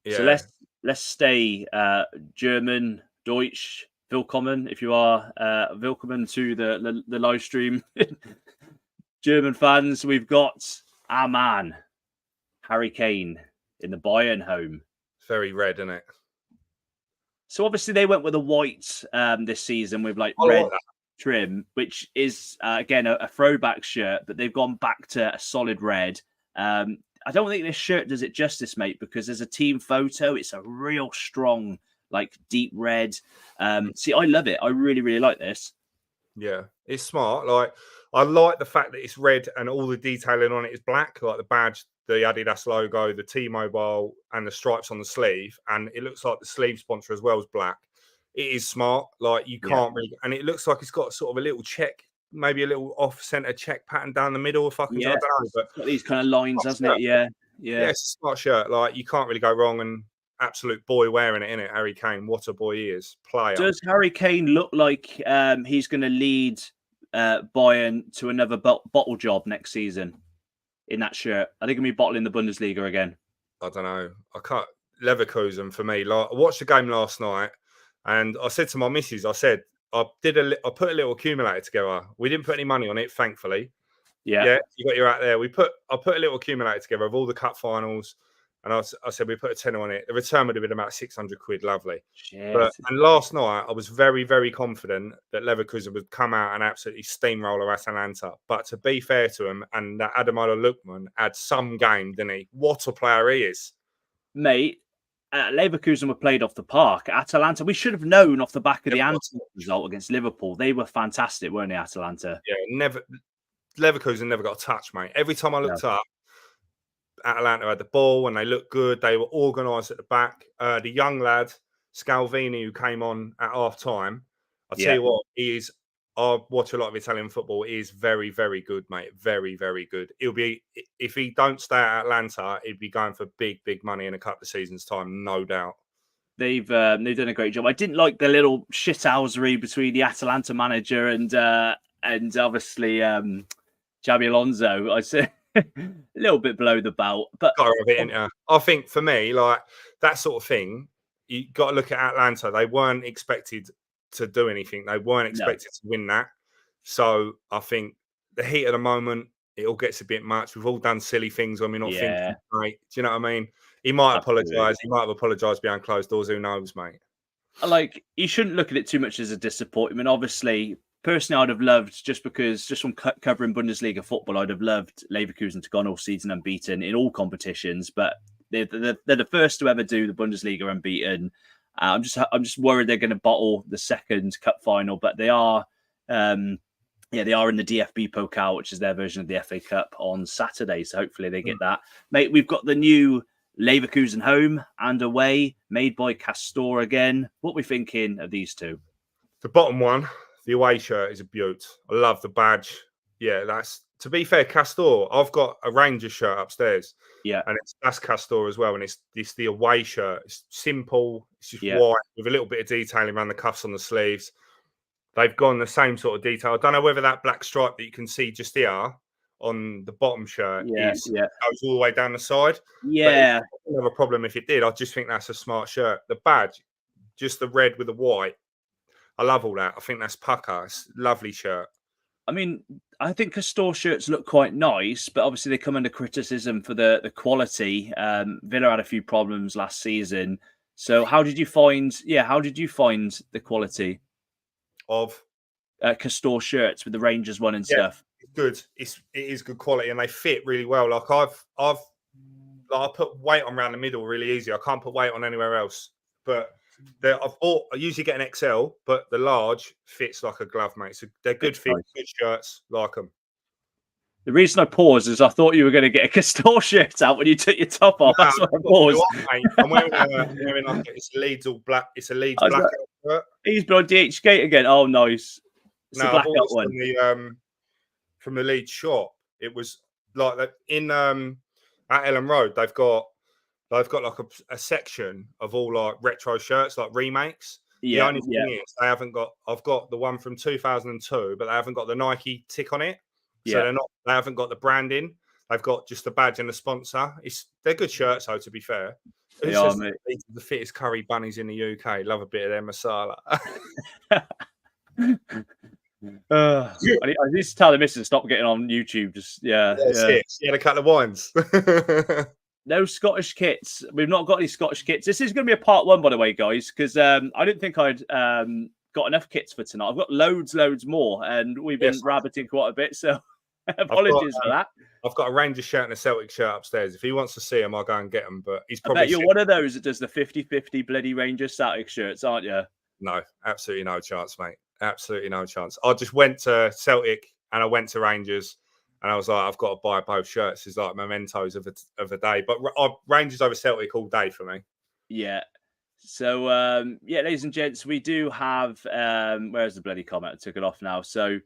D: Yeah.
E: So let's stay German, Deutsch, Willkommen. If you are Willkommen to the live stream, German fans, we've got our man Harry Kane in the Bayern home.
D: Very red, isn't it?
E: So obviously they went with a white this season with like red trim, which is again a throwback shirt, but they've gone back to a solid red. I don't think this shirt does it justice, mate, because there's a team photo. It's a real strong, like deep red. See, I love it. I really, really like this.
D: Yeah, it's smart. Like, I like the fact that it's red and all the detailing on it is black, like the badge, the Adidas logo, the T-Mobile, and the stripes on the sleeve. And it looks like the sleeve sponsor as well is black. It is smart. Like, you can't really, and it looks like it's got sort of a little check, maybe a little off-center check pattern down the middle. If I can, I don't know, but
E: it's got these kind of lines, hasn't it? Yeah,
D: it's a smart shirt. Like, you can't really go wrong. And absolute boy wearing it, innit? Harry Kane, what a boy he is. Player.
E: Does Harry Kane look like he's going to lead Bayern to another bottle job next season in that shirt? Are they going to be bottling the Bundesliga again?
D: I don't know. I can't. Leverkusen for me. Like, I watched the game last night, and I said to my missus, I said, I put a little accumulator together. We didn't put any money on it, thankfully. Yeah, you got your out there. I put a little accumulator together of all the cup finals, and I said we put a tenner on it. The return would have been about 600 quid. Lovely. And last night I was very, very confident that Leverkusen would come out and absolutely steamroller Atalanta. But to be fair to him, and that Ademola Lookman had some game, didn't he? What a player he is,
E: mate. Leverkusen were played off the park. Atalanta, we should have known off the back of the Antwerp result against Liverpool. They were fantastic, weren't they, Atalanta?
D: Yeah, Leverkusen never got a touch, mate. Every time I looked up, Atalanta had the ball and they looked good. They were organised at the back. The young lad, Scalvini, who came on at half time, I'll tell you what, I watch a lot of Italian football. He is very, very good, mate. Very, very good. He'll be, if he don't stay at Atlanta, he'd be going for big, big money in a couple of seasons' time, no doubt.
E: They've done a great job. I didn't like the little shithousery between the Atalanta manager and obviously Xabi Alonso. I say a little bit below the belt, but
D: I think for me, like that sort of thing, you got to look at Atlanta. They weren't expected to do anything. They weren't expected to win that. So I think the heat of the moment, it all gets a bit much. We've all done silly things when we're not thinking, mate. Do you know what I mean? He might apologise. He might have apologised behind closed doors. Who knows, mate?
E: Like, you shouldn't look at it too much as a disappointment. Obviously, personally, I'd have loved, just from covering Bundesliga football, I'd have loved Leverkusen to go on all season unbeaten in all competitions. But they're the first to ever do the Bundesliga unbeaten. I'm just worried they're going to bottle the second cup final, but they are, they are in the DFB Pokal, which is their version of the FA Cup, on Saturday. So hopefully they get that, mate. We've got the new Leverkusen home and away, made by Castor again. What are we thinking of these two?
D: The bottom one, the away shirt, is a beaut. I love the badge. Yeah, that's, to be fair, Castor. I've got a Rangers shirt upstairs.
E: Yeah,
D: and that's Castor as well. And it's the away shirt. It's simple. It's just white with a little bit of detailing around the cuffs on the sleeves. They've gone the same sort of detail. I don't know whether that black stripe that you can see just here on the bottom shirt goes all the way down the side.
E: Yeah,
D: I don't have a problem if it did. I just think that's a smart shirt. The badge, just the red with the white. I love all that. I think that's pucker. It's a lovely shirt.
E: I mean, I think Castor shirts look quite nice, but obviously they come under criticism for the quality. Villa had a few problems last season. So how did you find the quality
D: of
E: Castor shirts with the Rangers one and stuff?
D: It's good. It is good quality and they fit really well. Like I put weight on around the middle really easy. I can't put weight on anywhere else. But I usually get an XL, but the large fits like a glove, mate. So they're good fit, good shirts, like them.
E: The reason I paused is I thought you were going to get a Castor shirt out when you took your top off. That's why I paused.
D: I'm wearing like it's a Leeds all black. It's a Leeds black shirt.
E: He's been on DHgate again. Oh, nice. It's a blackout one.
D: From the Leeds shop. It was like that in at Ellen Road. They've got they've got like a section of all like retro shirts, like remakes.
E: Yeah,
D: the only thing is they haven't got. I've got the one from 2002, but they haven't got the Nike tick on it. So they haven't got the branding. They've got just the badge and the sponsor. They're good shirts, though. To be fair,
E: they are, mate.
D: The fittest curry bunnies in the UK. Love a bit of their masala.
E: I need to tell the missus stop getting on YouTube. Just She had
D: a couple of wines.
E: No Scottish kits. We've not got any Scottish kits. This is going to be a part 1, by the way, guys, because I didn't think I'd got enough kits for tonight. I've got loads more, and we've been rabbiting quite a bit. So apologies for that.
D: I've got a Rangers shirt and a Celtic shirt upstairs. If he wants to see them, I'll go and get them. But he's probably.
E: I bet you're one of those that does the 50-50 bloody Rangers Celtic shirts, aren't you?
D: No, absolutely no chance, mate. Absolutely no chance. I just went to Celtic and I went to Rangers, and I was like, I've got to buy both shirts. It's like mementos of a day. But Rangers over Celtic all day for me.
E: Yeah. So ladies and gents, we do have. Where's the bloody comment? I took it off now. So.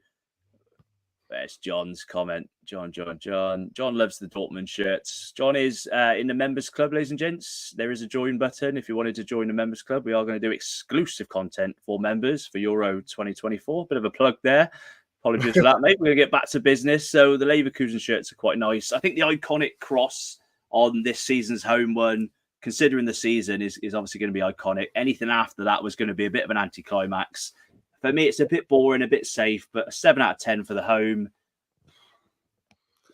E: There's John's comment. John loves the Dortmund shirts. John is in the members club, ladies and gents. There is a join button. If you wanted to join the members club, we are going to do exclusive content for members for Euro 2024. Bit of a plug there. Apologies for that, mate. We're going to get back to business. So the Leverkusen shirts are quite nice. I think the iconic cross on this season's home one, considering the season, is obviously going to be iconic. Anything after that was going to be a bit of an anticlimax. For me, it's a bit boring, a bit safe, but a 7 out of 10 for the home.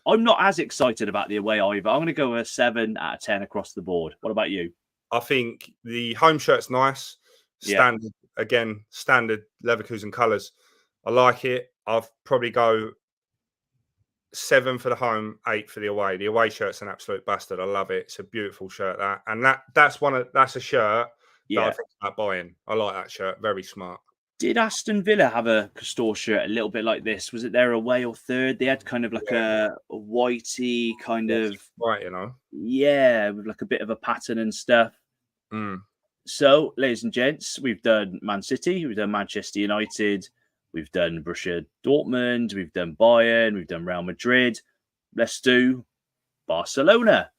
E: I'm not as excited about the away either. I'm going to go a 7 out of 10 across the board. What about you?
D: I think the home shirt's nice. Standard Leverkusen colours. I like it. I'll probably go 7 for the home, 8 for the away. The away shirt's an absolute bastard. I love it. It's a beautiful shirt, that. And that's a shirt that I think about buying. I like that shirt. Very smart.
E: Did Aston Villa have a Castore shirt a little bit like this? Was it their away or third? They had kind of like a whitey kind of...
D: Right, you know.
E: Yeah, with like a bit of a pattern and stuff. So, ladies and gents, we've done Man City, we've done Manchester United, we've done Borussia Dortmund, we've done Bayern, we've done Real Madrid. Let's do Barcelona.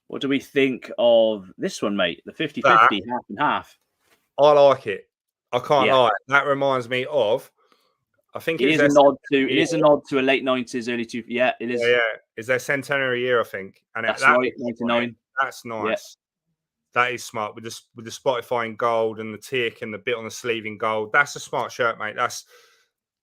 E: What do we think of this one, mate? The 50-50, half and half.
D: I like it. I can't lie. That reminds me of. I think
E: it is a nod to a late 90s, early 2000s. Yeah, it is.
D: Yeah, it's their centenary year, I think. And
E: that's right, 99.
D: That's nice. Yeah. That is smart with the Spotify in gold and the tick and the bit on the sleeve in gold. That's a smart shirt, mate. That's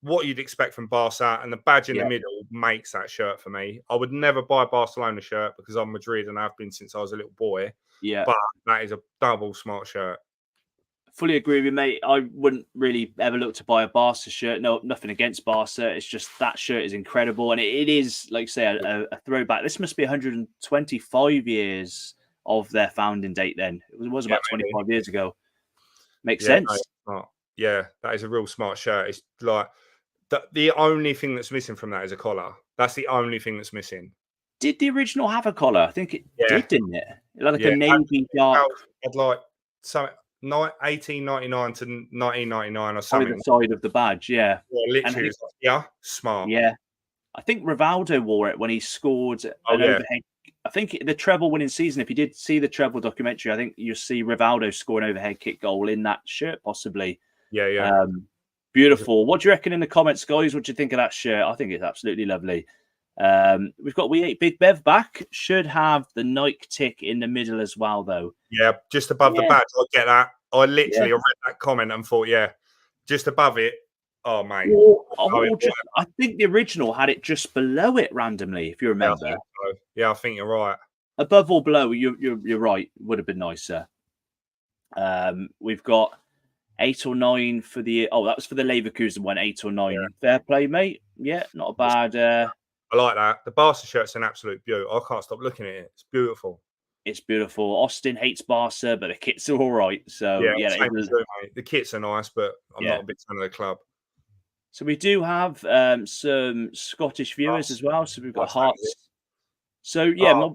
D: what you'd expect from Barca, and the badge in the middle makes that shirt for me. I would never buy a Barcelona shirt because I'm Madrid and I've been since I was a little boy.
E: Yeah,
D: but that is a double smart shirt.
E: Fully agree with you, mate. I wouldn't really ever look to buy a Barca shirt. No, nothing against Barca. It's just that shirt is incredible. And it is, like say, a throwback. This must be 125 years of their founding date then. It was about 25 years ago. Makes sense.
D: Yeah, that is a real smart shirt. It's like the only thing that's missing from that is a collar. That's the only thing that's missing.
E: Did the original have a collar? I think it did, didn't it? Like a navy dark.
D: I'd like something. 1899 to 1999 or something.
E: The side of the badge,
D: literally. Smart.
E: Yeah, I think Rivaldo wore it when he scored an overhead. I think the treble-winning season. If you did see the treble documentary, I think you see Rivaldo score an overhead kick goal in that shirt, possibly.
D: Yeah.
E: Beautiful. What do you reckon in the comments, guys? What do you think of that shirt? I think it's absolutely lovely. We've got We Ate Big Bev back. Should have the Nike tick in the middle as well, though.
D: Yeah, just above the badge. I get that. I literally read that comment and thought, just above it. Oh, mate.
E: I think the original had it just below it randomly, if you remember.
D: I think you're right.
E: Above or below, you're right. Would have been nicer. We've got 8 or 9 for the... Oh, that was for the Leverkusen one, 8 or 9. Fair play, mate. Yeah, not a bad...
D: I like that. The Barca shirt's an absolute beauty. I can't stop looking at it. It's beautiful.
E: It's beautiful. Austin hates Barca, but the kits are all right. So
D: the kits are nice, but I'm not a big fan of the club.
E: So we do have some Scottish viewers as well. So we've got Hearts. So I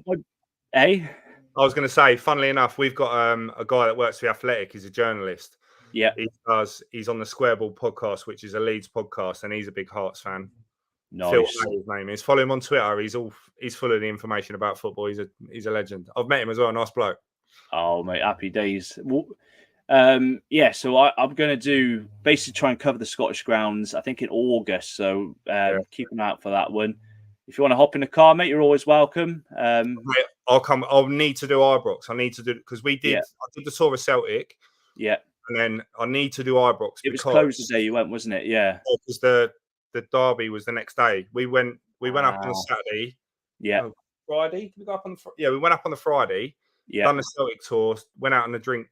D: was going to say, funnily enough, we've got a guy that works for the Athletic. He's a journalist.
E: Yeah,
D: he's on the Squareball podcast, which is a Leeds podcast, and he's a big Hearts fan. Phil,
E: Nice.
D: his name is. Follow him on Twitter. He's full of the information about football. He's a legend. I've met him as well. Nice bloke.
E: Oh, mate, happy days. Well, so I'm going to do basically try and cover the Scottish grounds, I think in August. So keep an eye out for that one. If you want to hop in the car, mate, you're always welcome.
D: Mate, I'll come. I'll need to do Ibrox. I need to do because we did.
E: Yeah.
D: I did the tour of Celtic.
E: Yeah.
D: And then I need to do Ibrox.
E: It was closed the day you went, wasn't it? Yeah.
D: Because the derby was the next day. We went up on a Saturday.
E: Yeah.
D: Friday? Did we go up on the we went up on the Friday.
E: Yeah.
D: Done the Celtic tour. Went out on the drinks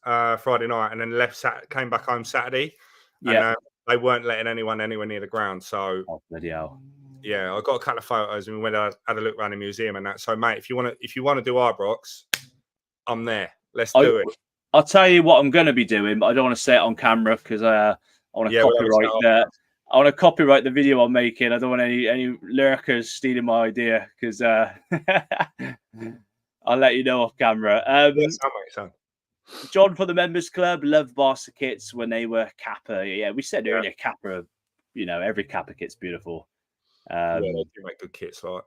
D: Friday night, and then came back home Saturday.
E: Yeah.
D: And they weren't letting anyone anywhere near the ground. So
E: bloody hell.
D: Yeah, I got a couple of photos, and we went out, had a look around the museum and that. So, mate, if you want to do Ibrox, I'm there. Let's do it.
E: I'll tell you what I'm going to be doing, but I don't want to say it on camera because I want to copyright I want to copyright the video I'm making. I don't want any lurkers stealing my idea because I'll let you know off camera. John from the Members Club loved Barca kits when they were Kappa. Yeah, we said earlier Kappa. Every Kappa kit's beautiful.
D: They do make good kits, right?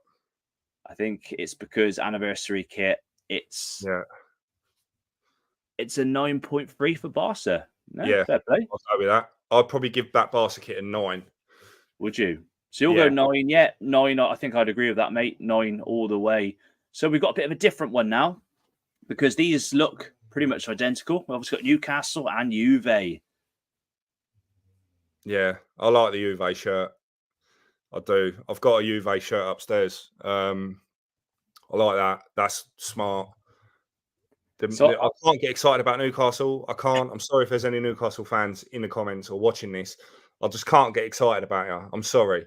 E: I think it's because anniversary kit. It's a 9.3 for Barca. No, fair play.
D: I'll go with that. I'd probably give that Barca kit a 9.
E: Would you? So you'll go 9, 9. I think I'd agree with that, mate. 9 all the way. So we've got a bit of a different one now because these look pretty much identical. We've obviously got Newcastle and Juve.
D: Yeah, I like the Juve shirt. I do. I've got a Juve shirt upstairs. I like that. That's smart. I can't get excited about Newcastle. I can't. I'm sorry if there's any Newcastle fans in the comments or watching this. I just can't get excited about it. I'm sorry.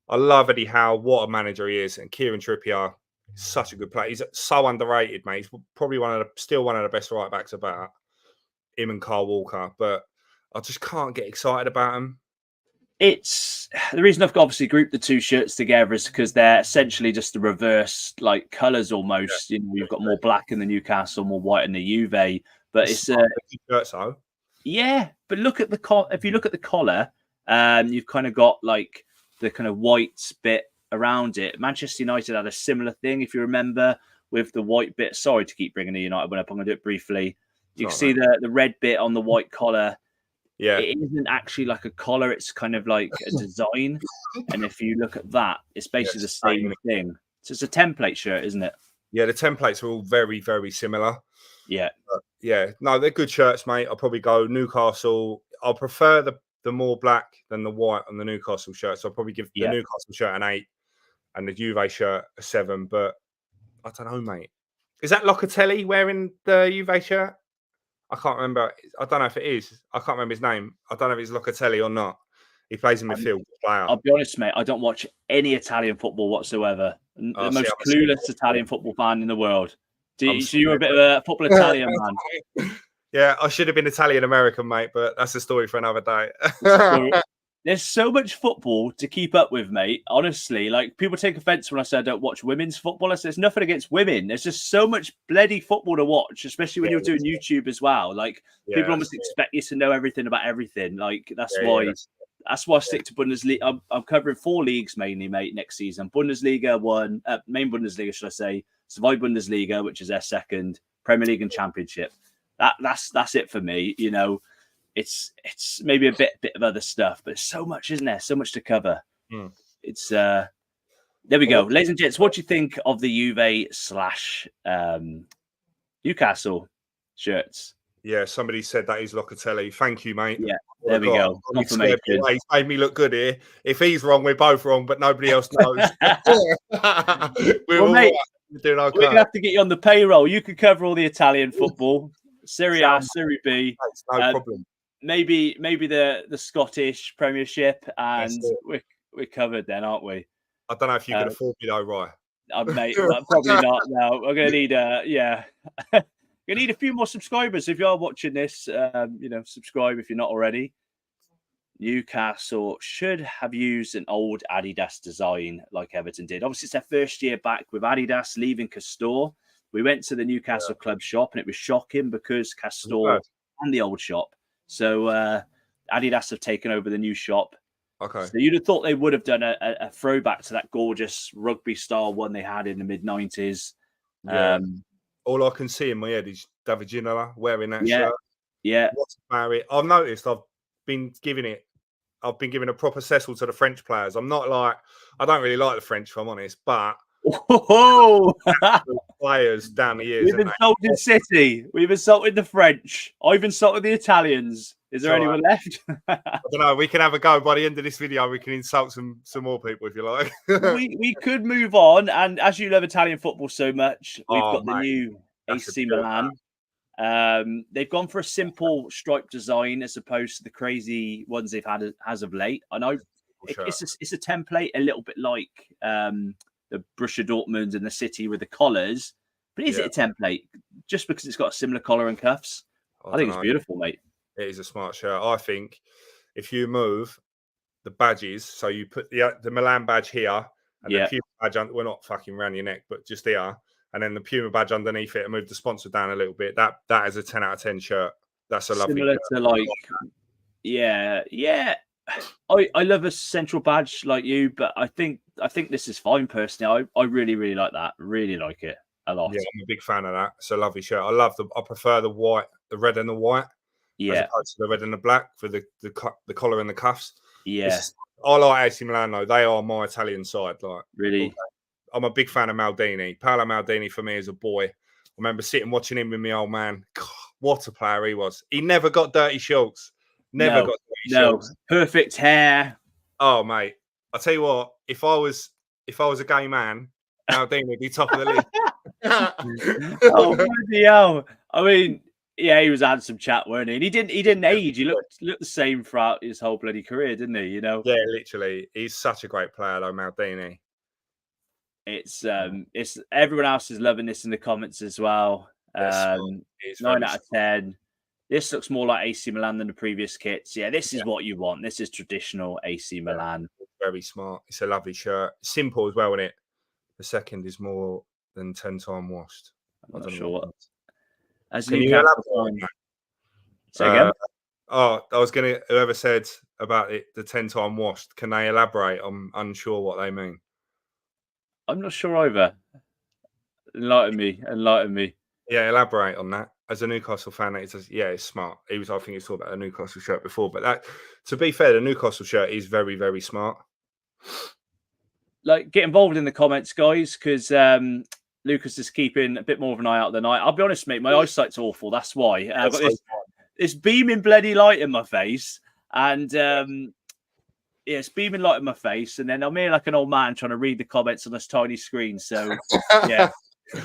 D: I love Eddie Howe. What a manager he is. And Kieran Trippier, such a good player. He's so underrated, mate. He's probably still one of the best right backs about him and Carl Walker. But I just can't get excited about him.
E: It's the reason I've obviously grouped the two shirts together is because they're essentially just the reverse, like colours almost. Yeah. You've got more black in the Newcastle, more white in the Juve. But it's yeah. But look at if you look at the collar, you've kind of got like the kind of white bit around it. Manchester United had a similar thing, if you remember, with the white bit. Sorry to keep bringing the United one up. I'm going to do it briefly. You can see the red bit on the white collar.
D: Yeah,
E: it isn't actually like a collar. It's kind of like a design. And if you look at that, it's basically the same thing. So it's a template shirt, isn't it?
D: Yeah, the templates are all very, very similar.
E: Yeah.
D: No, they're good shirts, mate. I'll probably go Newcastle. I'll prefer the more black than the white on the Newcastle shirt. So I'll probably give the Newcastle shirt an 8 and the Juve shirt a 7. But I don't know, mate. Is that Locatelli wearing the Juve shirt? I can't remember. I don't know if it is. I can't remember his name. I don't know if it's Locatelli or not. He plays in midfield.
E: I'll be honest, mate. I don't watch any Italian football whatsoever. The most clueless Italian football fan in the world. So you're a bit of a football Italian man.
D: Yeah, I should have been Italian American, mate, but that's a story for another day.
E: There's so much football to keep up with, mate. Honestly, like people take offense when I say I don't watch women's football. I say there's nothing against women. There's just so much bloody football to watch, especially when you're doing YouTube as well. Like people almost expect you to know everything about everything. Like that's why I stick to Bundesliga. I'm covering 4 leagues mainly, mate. Next season, Bundesliga 1, main Bundesliga, should I say? Survive Bundesliga, which is their second, Premier League and Championship. That's it for me. You know. It's maybe a bit of other stuff, but it's so much, isn't there? So much to cover. It's there we go, ladies and gents. What do you think of the Juve / Newcastle shirts?
D: Yeah, somebody said that is Locatelli. Thank you, mate.
E: Yeah, there we go.
D: He's made me look good here. If he's wrong, we're both wrong, but nobody else knows.
E: Mate, we're gonna have to get you on the payroll. You could cover all the Italian football, Serie A, Serie B.
D: No problem.
E: Maybe the Scottish Premiership, and we're covered then, aren't we?
D: I don't know if you can afford me though, right?
E: Mate, probably not. No, we're gonna need gonna need a few more subscribers. If you are watching this, subscribe if you're not already. Newcastle should have used an old Adidas design like Everton did. Obviously, it's their first year back with Adidas leaving Castore. We went to the Newcastle club shop and it was shocking because Castore and the old shop. So Adidas have taken over the new shop.
D: Okay.
E: So you'd have thought they would have done a throwback to that gorgeous rugby style one they had in the mid-90s.
D: Yeah. All I can see in my head is David Ginola wearing that shirt.
E: Yeah.
D: What's about it? I've noticed I've been giving a proper cessel to the French players. I don't really like the French, if I'm honest, but
E: Oh,
D: players down the years.
E: we've insulted City. We've insulted the French. I've insulted the Italians. Is there anyone left?
D: I don't know. We can have a go by the end of this video. We can insult some more people if you like.
E: we could move on. And as you love Italian football so much, we've got the new AC Milan. They've gone for a simple stripe design as opposed to the crazy ones they've had as of late. I know it's a template, a little bit like the Borussia Dortmund and the City with the collars. But is it a template just because it's got a similar collar and cuffs? I think it's beautiful, mate.
D: It is a smart shirt. I think if you move the badges, so you put the Milan badge here and the Puma badge, we're not fucking around your neck, but just here, and then the Puma badge underneath it and move the sponsor down a little bit. That is a 10 out of 10 shirt. That's a lovely
E: similar
D: shirt.
E: to I love a central badge like you, but I think this is fine personally. I really, really like that. Really like it a lot.
D: Yeah, I'm a big fan of that. It's a lovely shirt. I prefer the white, the red and the white.
E: Yeah.
D: As opposed to the red and the black for the collar and the cuffs.
E: Yeah.
D: I like AC Milan though. They are my Italian side. Like
E: really.
D: I'm a big fan of Maldini. Paolo Maldini for me as a boy. I remember sitting watching him with my old man. God, what a player he was. He never got dirty shorts. Never got dirty shorts.
E: Perfect hair.
D: Oh mate. I'll tell you what, if I was a gay man, Maldini would be top of the league.
E: Oh bloody hell. I mean, yeah, he was had some chat, weren't he? And he didn't age. He looked the same throughout his whole bloody career, didn't he? You know?
D: Yeah, literally. He's such a great player, though, Maldini.
E: It's everyone else is loving this in the comments as well. 9 out of 10. This looks more like AC Milan than the previous kits. Yeah, this is what you want. This is traditional AC Milan.
D: Very smart. It's a lovely shirt. Simple as well, isn't it? The second is more than 10 times washed.
E: I'm not sure what.
D: Can you elaborate on that?
E: Say again?
D: I was going to, whoever said about it, the 10 times washed, can they elaborate? I'm unsure what they mean.
E: I'm not sure either. Enlighten me.
D: Yeah, elaborate on that. As a Newcastle fan, it's smart. I think he saw about a Newcastle shirt before, but that, to be fair, the Newcastle shirt is very, very smart.
E: Like, get involved in the comments, guys, because Lucas is keeping a bit more of an eye out than I. I'll be honest, mate, my eyesight's awful. That's why. I've got this beaming bloody light in my face, and it's beaming light in my face, and then I'm here like an old man trying to read the comments on this tiny screen. So, yeah.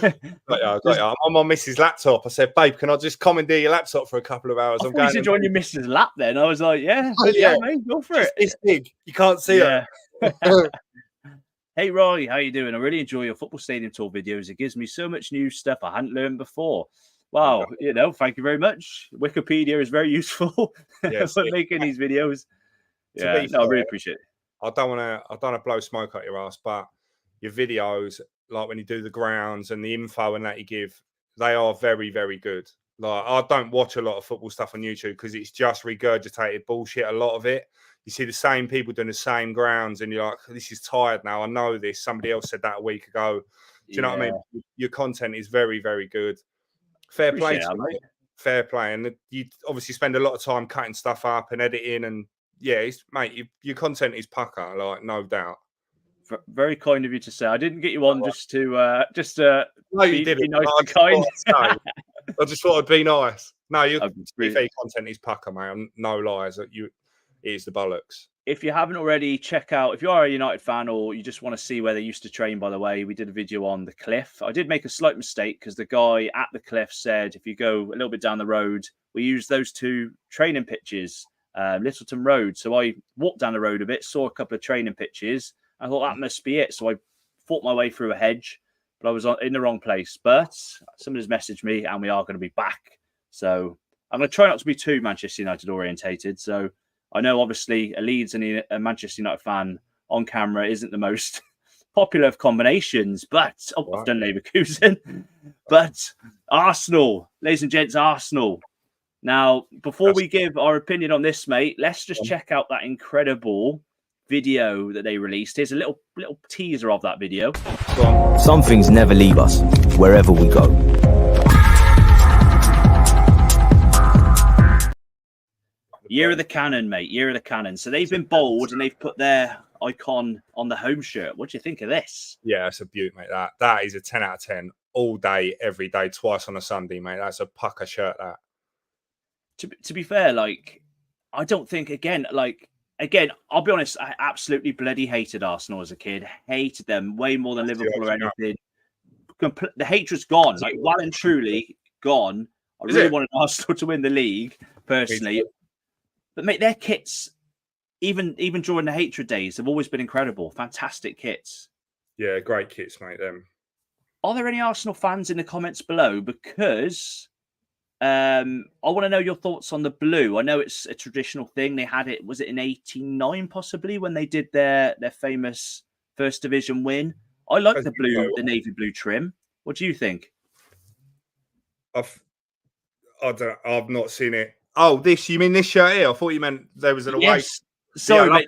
D: got you. I'm on my missus' laptop. I said, babe, can I just commandeer your laptop for a couple of hours?
E: I thought you said you're on your missus' lap then. I was like, yeah, mate, go for it.
D: It's big. You can't see it.
E: Hey, Roy, how you doing? I really enjoy your football stadium tour videos. It gives me so much new stuff I hadn't learned before. Wow, thank you very much. Wikipedia is very useful for making these videos. Yeah, I really appreciate it.
D: I don't want to blow smoke at your ass, but your videos, like when you do the grounds and the info and that you give, they are very, very good. Like, I don't watch a lot of football stuff on YouTube because it's just regurgitated bullshit, a lot of it. You see the same people doing the same grounds and you're like, this is tired now. I know this. Somebody else said that a week ago. Do you know what I mean? Your content is very, very good. Fair play. Fair play. And you obviously spend a lot of time cutting stuff up and editing. And your content is pucker, like, no doubt.
E: Very kind of you to say. I didn't get you on just to
D: no, you didn't.
E: Be nice and kind.
D: I just thought it'd be nice. No, your content is pucker, man. No lies. It is the bollocks.
E: If you haven't already, check out, if you are a United fan or you just want to see where they used to train, by the way, we did a video on the Cliff. I did make a slight mistake because the guy at the Cliff said, if you go a little bit down the road, we use those two training pitches, Littleton Road. So I walked down the road a bit, saw a couple of training pitches. I thought that must be it. So I fought my way through a hedge, but I was in the wrong place. But somebody's messaged me and we are going to be back. So I'm going to try not to be too Manchester United orientated. So I know, obviously, a Leeds and a Manchester United fan on camera isn't the most popular of combinations, but I've done Leverkusen. But Arsenal, ladies and gents, Arsenal. Now, before we give our opinion on this, mate, let's just check out that incredible video that they released. Here's a little teaser of that video.
F: Some things never leave us, wherever we go.
E: Year of the Cannon, mate. Year of the Cannon. So they've been bold and they've put their icon on the home shirt. What do you think of this?
D: Yeah, it's a beaut, mate. That is a 10 out of 10 all day, every day, twice on a Sunday, mate. That's a pucker shirt, that.
E: To be fair, like, I don't think, again, I'll be honest, I absolutely bloody hated Arsenal as a kid. Hated them way more than Liverpool or anything. The hatred's gone, like, well and truly gone. I really wanted Arsenal to win the league, personally. But, mate, their kits, even during the hatred days, have always been incredible. Fantastic kits.
D: Yeah, great kits, mate, them.
E: Are there any Arsenal fans in the comments below? Because I want to know your thoughts on the blue. I know it's a traditional thing. They had it, was it in 89 possibly, when they did their famous First Division win? I like the blue, the navy blue trim. What do you think?
D: I've not seen it. Oh, you mean this shirt here? I thought you meant there was an away.
E: Yes. Sorry, mate.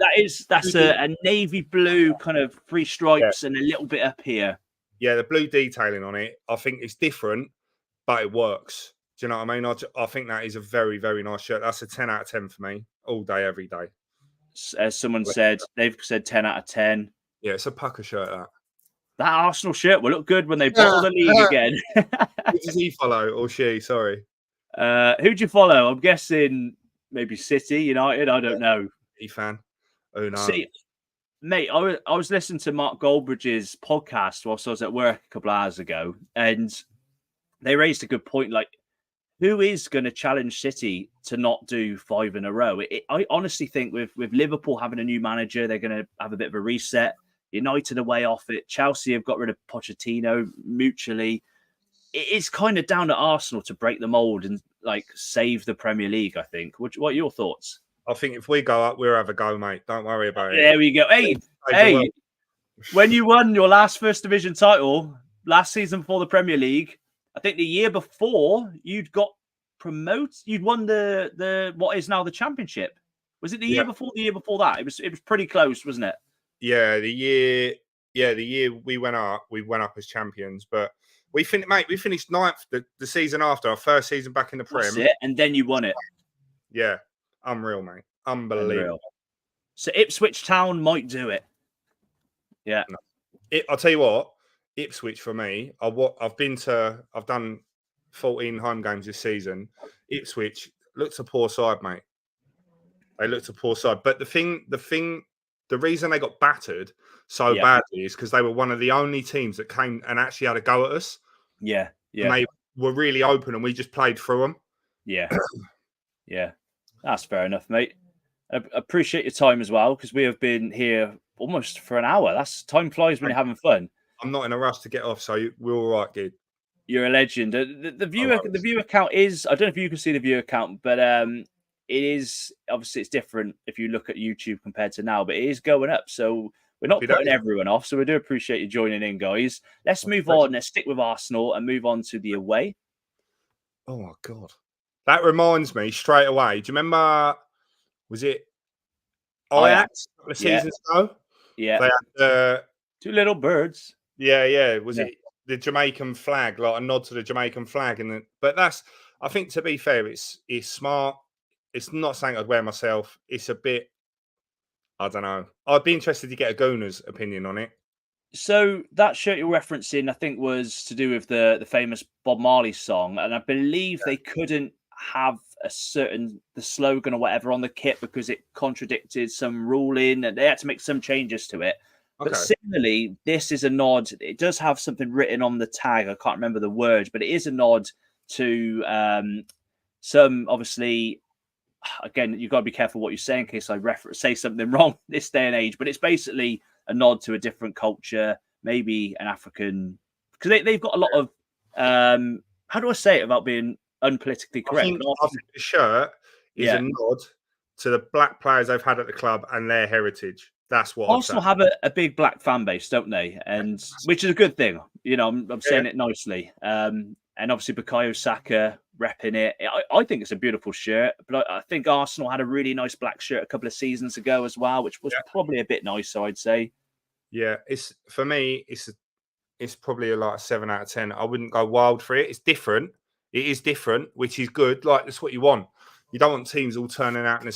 E: That's a navy blue kind of three stripes and a little bit up here.
D: Yeah, the blue detailing on it. I think it's different, but it works. Do you know what I mean? I think that is a very, very nice shirt. That's a 10 out of 10 for me, all day, every day.
E: As someone said, they've said 10 out of 10.
D: Yeah, it's a pucker shirt, that.
E: That Arsenal shirt will look good when they bottle the league again.
D: Who does he follow, or she? Sorry.
E: Who'd you follow? I'm guessing maybe City, United. I don't know.
D: Fan. Oh no.
E: See, mate, I was listening to Mark Goldbridge's podcast whilst I was at work a couple of hours ago, and they raised a good point. Like, who is going to challenge City to not do 5 in a row? I honestly think with Liverpool having a new manager, they're going to have a bit of a reset. United are way off it. Chelsea have got rid of Pochettino mutually. It's kind of down to Arsenal to break the mold and like save the Premier League, I think. What are your thoughts?
D: I think if we go up, we'll have a go, mate. Don't worry about it.
E: There we go. Hey, when you won your last First Division title last season for the Premier League, I think the year before you'd got promoted. You'd won the what is now the Championship. Was it the year before? The year before that, it was pretty close, wasn't it?
D: Yeah, the year we went up as champions, but we finished ninth the season after our first season back in the Prem.
E: That's it, and then you won it.
D: Yeah, unreal, mate, unbelievable.
E: So Ipswich Town might do it. Yeah,
D: I'll tell you what, Ipswich for me. I've done 14 home games this season. Ipswich looks a poor side, mate. They looked a poor side, but the reason they got battered so badly is because they were one of the only teams that came and actually had a go at us.
E: Yeah.
D: And they were really open and we just played through them.
E: Yeah. Yeah. That's fair enough, mate. I appreciate your time as well, because we have been here almost for an hour. Time flies when you're having fun.
D: I'm not in a rush to get off, so we're all right, kid.
E: You're a legend. The viewer count is, I don't know if you can see the viewer count, but it is, obviously it's different if you look at YouTube compared to now, but it is going up. So we're not putting everyone off. So we do appreciate you joining in, guys. Let's move on. Let's stick with Arsenal and move on to the away.
D: Oh my God. That reminds me straight away. Do you remember, was it Ajax the seasons ago?
E: Yeah.
D: They had
E: Two little birds.
D: Yeah. Was it the Jamaican flag, like a nod to the Jamaican flag? But I think, to be fair, it's smart. It's not something I'd wear myself. It's a bit, I don't know. I'd be interested to get a Gooner's opinion on it.
E: So that shirt you're referencing, I think, was to do with the famous Bob Marley song. And I believe they couldn't have the slogan or whatever on the kit because it contradicted some ruling and they had to make some changes to it. But similarly, this is a nod. It does have something written on the tag. I can't remember the words, but it is a nod to some, obviously, again, you've got to be careful what you say in case I say something wrong this day and age. But it's basically a nod to a different culture, maybe an African, because they've got a lot of, how do I say it without being unpolitically correct?
D: I think the shirt is a nod to the black players they've had at the club and their heritage. That's what
E: Arsenal have a big black fan base, don't they? And which is a good thing. I'm saying it nicely. And And obviously Bukayo Saka repping it. I think it's a beautiful shirt, but I think Arsenal had a really nice black shirt a couple of seasons ago as well, which was probably a bit nicer, I'd say.
D: Yeah, it's for me, it's probably like a 7 out of 10. I wouldn't go wild for it. It's different. It is different, which is good. Like that's what you want. You don't want teams all turning out in the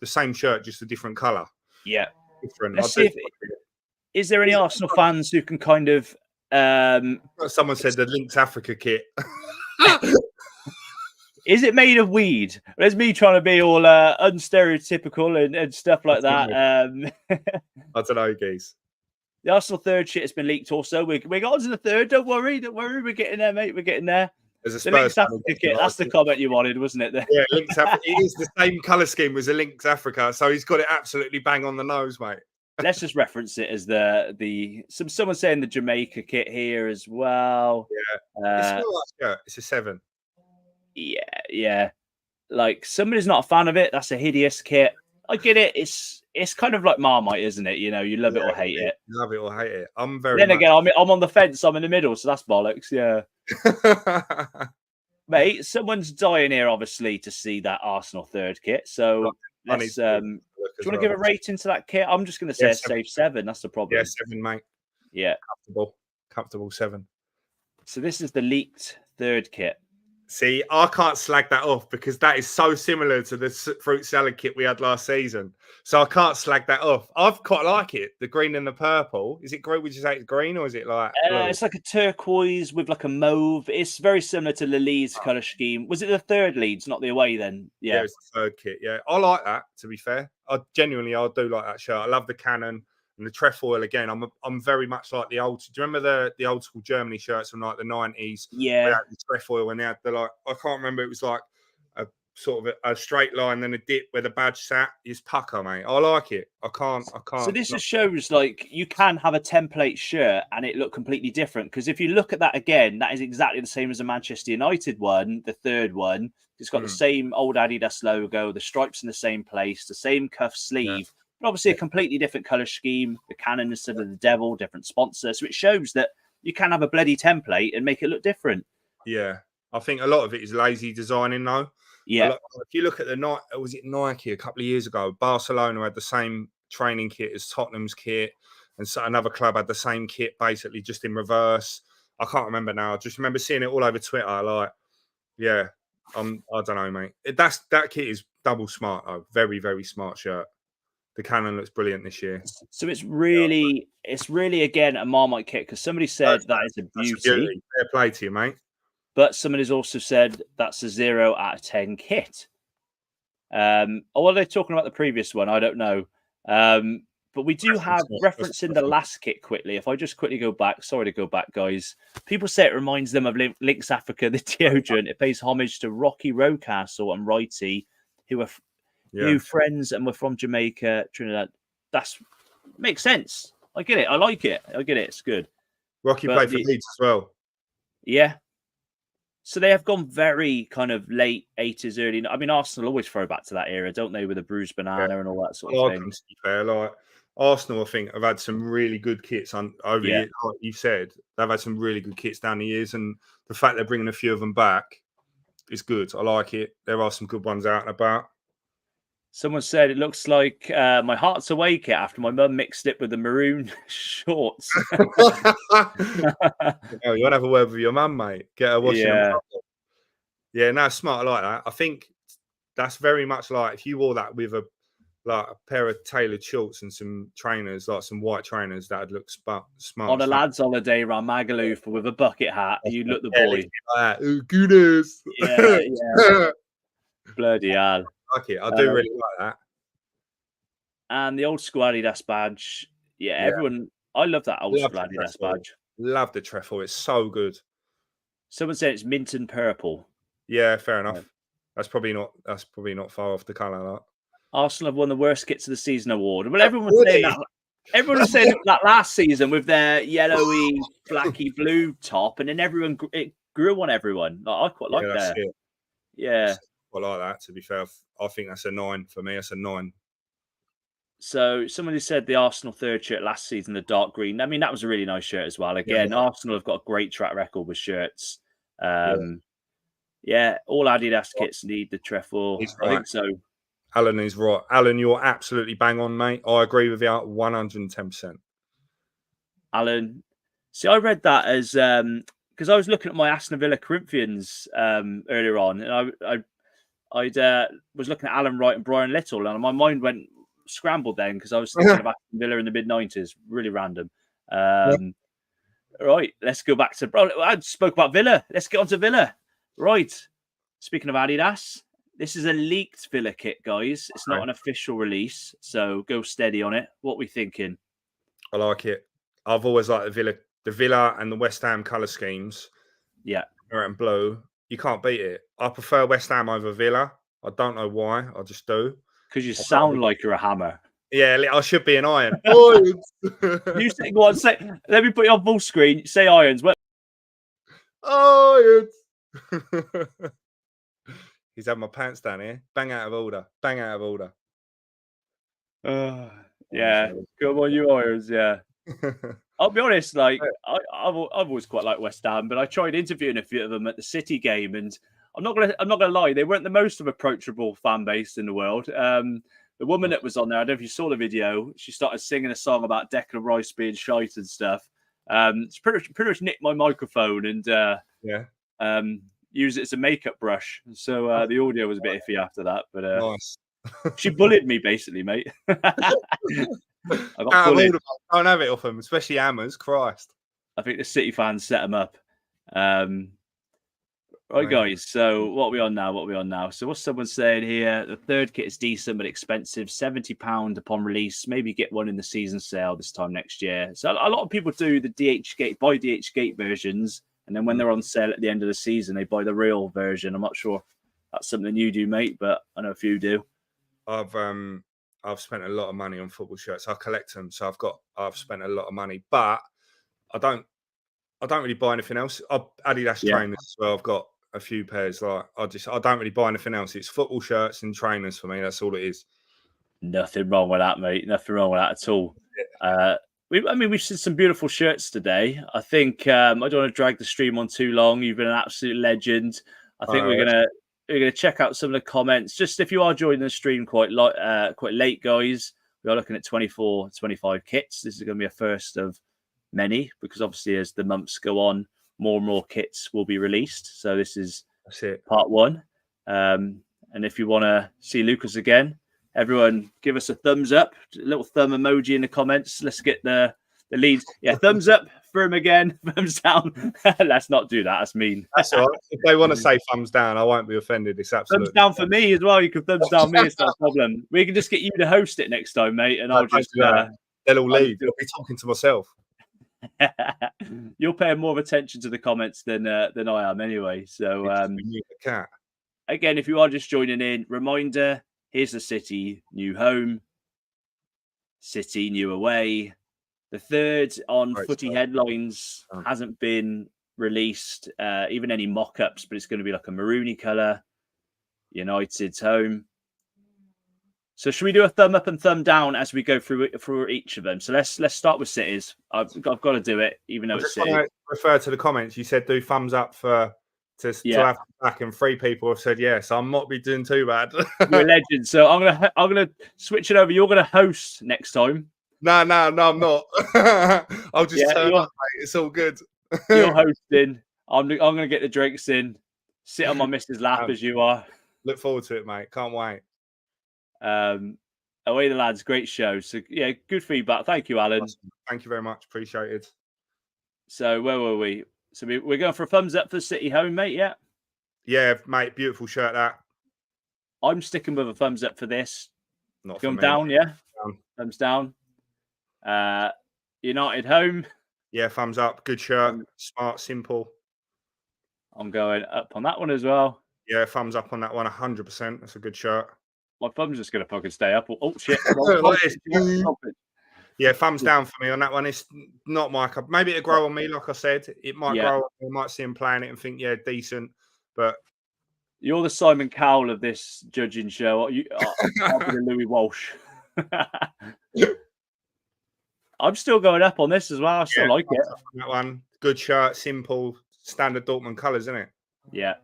D: same shirt, just a different colour.
E: Yeah.
D: Different.
E: Let's see is there any Arsenal fans who can kind of
D: someone said the Lynx Africa kit.
E: Is it made of weed? There's me trying to be all unstereotypical and stuff like that.
D: I don't know, geez.
E: The Arsenal third shit has been leaked also. We got onto the third. Don't worry. We're getting there, mate. We're getting there.
D: There's a
E: the Lynx Africa kit. That's the comment you wanted, wasn't it?
D: Yeah, Lynx Africa. It is the same colour scheme as a Lynx Africa, so he's got it absolutely bang on the nose, mate.
E: Let's just reference it as someone saying the Jamaica kit here as well.
D: Yeah, it's a 7.
E: Yeah. Like somebody's not a fan of it. That's a hideous kit. I get it. It's kind of like Marmite, isn't it? You know, you love it or hate it.
D: Love it or hate it. I'm very.
E: Then again, I'm on the fence. I'm in the middle, so that's bollocks. Yeah. Mate, someone's dying here, obviously, to see that Arsenal third kit. So let's. Do you want to give a rating to that kit? I'm just going to say a safe 7. That's the problem.
D: Yeah, 7, mate.
E: Yeah,
D: comfortable 7.
E: So this is the leaked third kit.
D: See, I can't slag that off because that is so similar to the fruit salad kit we had last season. So I can't slag that off. I quite like it. The green and the purple. Is it green? Would you say it's green or is it like
E: it's like a turquoise with like a mauve. It's very similar to the Leeds colour scheme. Was it the third Leeds, not the away then? Yeah,
D: it's the third kit. Yeah, I like that, to be fair. I do like that shirt. I love the cannon and the trefoil again. I'm very much like the old. Do you remember the old school Germany shirts from like the 90s?
E: Yeah,
D: the trefoil when they had the like. I can't remember. It was like a sort of a straight line, then a dip where the badge sat. It's pucker, mate. I like it. I can't.
E: So this just shows like you can have a template shirt and it look completely different. Because if you look at that again, that is exactly the same as the Manchester United one, the third one. It's got the same old Adidas logo, the stripes in the same place, the same cuff sleeve. But obviously a completely different colour scheme, the cannon instead of the devil, different sponsor. So it shows that you can have a bloody template and make it look different.
D: Yeah. I think a lot of it is lazy designing though.
E: Yeah.
D: If you look at was it Nike a couple of years ago? Barcelona had the same training kit as Tottenham's kit. And so another club had the same kit, basically just in reverse. I can't remember now. I just remember seeing it all over Twitter. Like, yeah, I don't know, mate. That kit is double smart though. Very, very smart shirt. The cannon looks brilliant this year. So
E: it's really again a Marmite kit because somebody said that is a beauty.
D: Fair play to you, mate.
E: But somebody's also said that's a 0 out of 10 kit. Or are they talking about the previous one? I don't know. But we do have referencing the last kit quickly. If I just quickly go back, sorry to go back, guys. People say it reminds them of Lynx Africa, the deodorant. It pays homage to Rocky Rocastle and Righty, who are new friends and were from Jamaica, Trinidad. Makes sense. I get it. I like it. I get it. It's good.
D: Rocky played for Leeds as well.
E: Yeah. So they have gone very kind of late 80s, early. I mean, Arsenal always throw back to that era, don't they, with a bruised banana and all that sort of thing.
D: To be fair, like Arsenal, I think, have had some really good kits over the years. Like you said, they've had some really good kits down the years, and the fact they're bringing a few of them back is good. I like it. There are some good ones out and about.
E: Someone said it looks like my Hearts Away kit after my mum mixed it with the maroon shorts.
D: You want to have a word with your mum, mate? Get her washing them. Yeah, no, smart. I like that. I think that's very much like if you wore that with a pair of tailored shorts and some trainers, like some white trainers, that'd look smart.
E: On a lads' holiday around Magaluf with a bucket hat, you look the boy.
D: Like oh, goodness.
E: Yeah. Bloody hell.
D: Like it. I do really like that.
E: And the old school Adidas badge. Yeah, everyone. I love that old school Adidas badge.
D: Love the trefoil. It's so good.
E: Someone said it's mint and purple.
D: Yeah, fair enough. Yeah. That's probably not far off the colour. Like.
E: Arsenal have won the worst kits of the season award. Well, everyone was saying that. Everyone was saying that last season with their yellowy, blacky blue top, and then it grew on everyone. Like, I quite like that. Yeah.
D: I like that, to be fair. I think that's a 9 for me. That's a 9.
E: So somebody said the Arsenal third shirt last season, the dark green. I mean, that was a really nice shirt as well. Again, Arsenal have got a great track record with shirts. Yeah, all Adidas kits need the trefoil.
D: He's
E: I
D: right.
E: think so.
D: Alan is right. Alan, you're absolutely bang on, mate. I agree with you 110%.
E: Alan, see, I read that as because I was looking at my Aston Villa Corinthians earlier on, and I was looking at Alan Wright and Brian Little, and my mind went scrambled then because I was thinking of Aston Villa in the mid-90s. Really random. Right, let's go back to. I spoke about Villa. Let's get on to Villa. Right. Speaking of Adidas, this is a leaked Villa kit, guys. It's not an official release, so go steady on it. What are we thinking?
D: I like it. I've always liked the Villa and the West Ham colour schemes.
E: Yeah.
D: Red and blue. You can't beat it. I prefer West Ham over Villa. I don't know why. I just do.
E: Because you sound like you're a hammer.
D: Yeah, I should be an iron.
E: You say, go on, say. Let me put you on full screen. Say irons.
D: Irons. He's had my pants down here. Bang out of order. Bang out of order.
E: Yeah. Come on, you irons. Yeah. I'll be honest. Like I've always quite liked West Ham, but I tried interviewing a few of them at the City game, and I'm not gonna lie. They weren't the most of approachable fan base in the world. The woman that was on there, I don't know if you saw the video. She started singing a song about Declan Rice being shite and stuff. She pretty much nicked my microphone and used it as a makeup brush. So the audio was a bit iffy after that. But
D: nice.
E: She bullied me basically, mate. I got bullied.
D: Don't have it off them, especially hammers. Christ.
E: I think the City fans set them up. Right, guys. So what are we on now? So what's someone saying here? The third kit is decent but expensive. £70 upon release. Maybe get one in the season sale this time next year. So a lot of people do the buy DH versions, and then when they're on sale at the end of the season, they buy the real version. I'm not sure that's something you do, mate, but I know a few do.
D: I've spent a lot of money on football shirts. I collect them, so I've spent a lot of money, but I don't really buy anything else. Adidas trainers as well. I've got a few pairs. Like I don't really buy anything else. It's football shirts and trainers for me. That's all it is.
E: Nothing wrong with that, mate. Nothing wrong with that at all. We've seen some beautiful shirts today. I think I don't want to drag the stream on too long. You've been an absolute legend. I think we're gonna check out some of the comments. Just if you are joining the stream quite late, guys, we are looking at 24, 25 kits. This is going to be a first of many because obviously as the months go on, more and more kits will be released. So this is part one. And if you want to see Lucas again, everyone give us a thumbs up, a little thumb emoji in the comments. Let's get the leads. Yeah, thumbs up for him again, thumbs down. Let's not do that. That's mean.
D: That's all right. If they want to say thumbs down, I won't be offended. It's absolutely
E: thumbs down for me as well. You can thumbs down me. It's not a problem. We can just get you to host it next time, mate, and I'll just
D: they'll all leave. I'll be talking to myself.
E: You're paying more attention to the comments than I am anyway. So again, if you are just joining in, reminder, here's the City new home, City new away. The third on footy headlines hasn't been released, even any mock-ups, but it's going to be like a maroony colour. United's home. So should we do a thumb up and thumb down as we go through each of them? So let's start with Cities. I've got to do it, even though it's City. I
D: refer to the comments. You said do thumbs up to have back, and 3 people have said yes. I might be doing too bad.
E: You're a legend. So I'm gonna switch it over. You're gonna host next time.
D: No, I'm not. I'll just turn up, mate. It's all good.
E: You're hosting. I'm gonna get the drinks in, sit on my missus' lap as you are.
D: Look forward to it, mate. Can't wait.
E: Away the lads, great show. So yeah, good feedback. Thank you, Alan.
D: Awesome. Thank you very much. Appreciated.
E: So where were we? So we're going for a thumbs up for City home, mate.
D: Yeah, mate. Beautiful shirt. That.
E: I'm sticking with a thumbs up for this.
D: Not
E: Thumbs down, yeah. Thumbs down. United home.
D: Yeah, thumbs up. Good shirt. Smart, simple.
E: I'm going up on that one as well.
D: Yeah, thumbs up on that one. 100%. That's a good shirt.
E: My thumb's just going to fucking stay up. Oh, shit.
D: Yeah, thumbs down for me on that one. It's not my cup. Maybe it'll grow on me, like I said. It might grow on me. I might see him playing it and think, yeah, decent. But
E: you're the Simon Cowell of this judging show. I'll be the Louis Walsh. I'm still going up on this as well. I still like it.
D: That one. Good shirt. Simple. standard Dortmund colours, isn't it?
E: Yeah.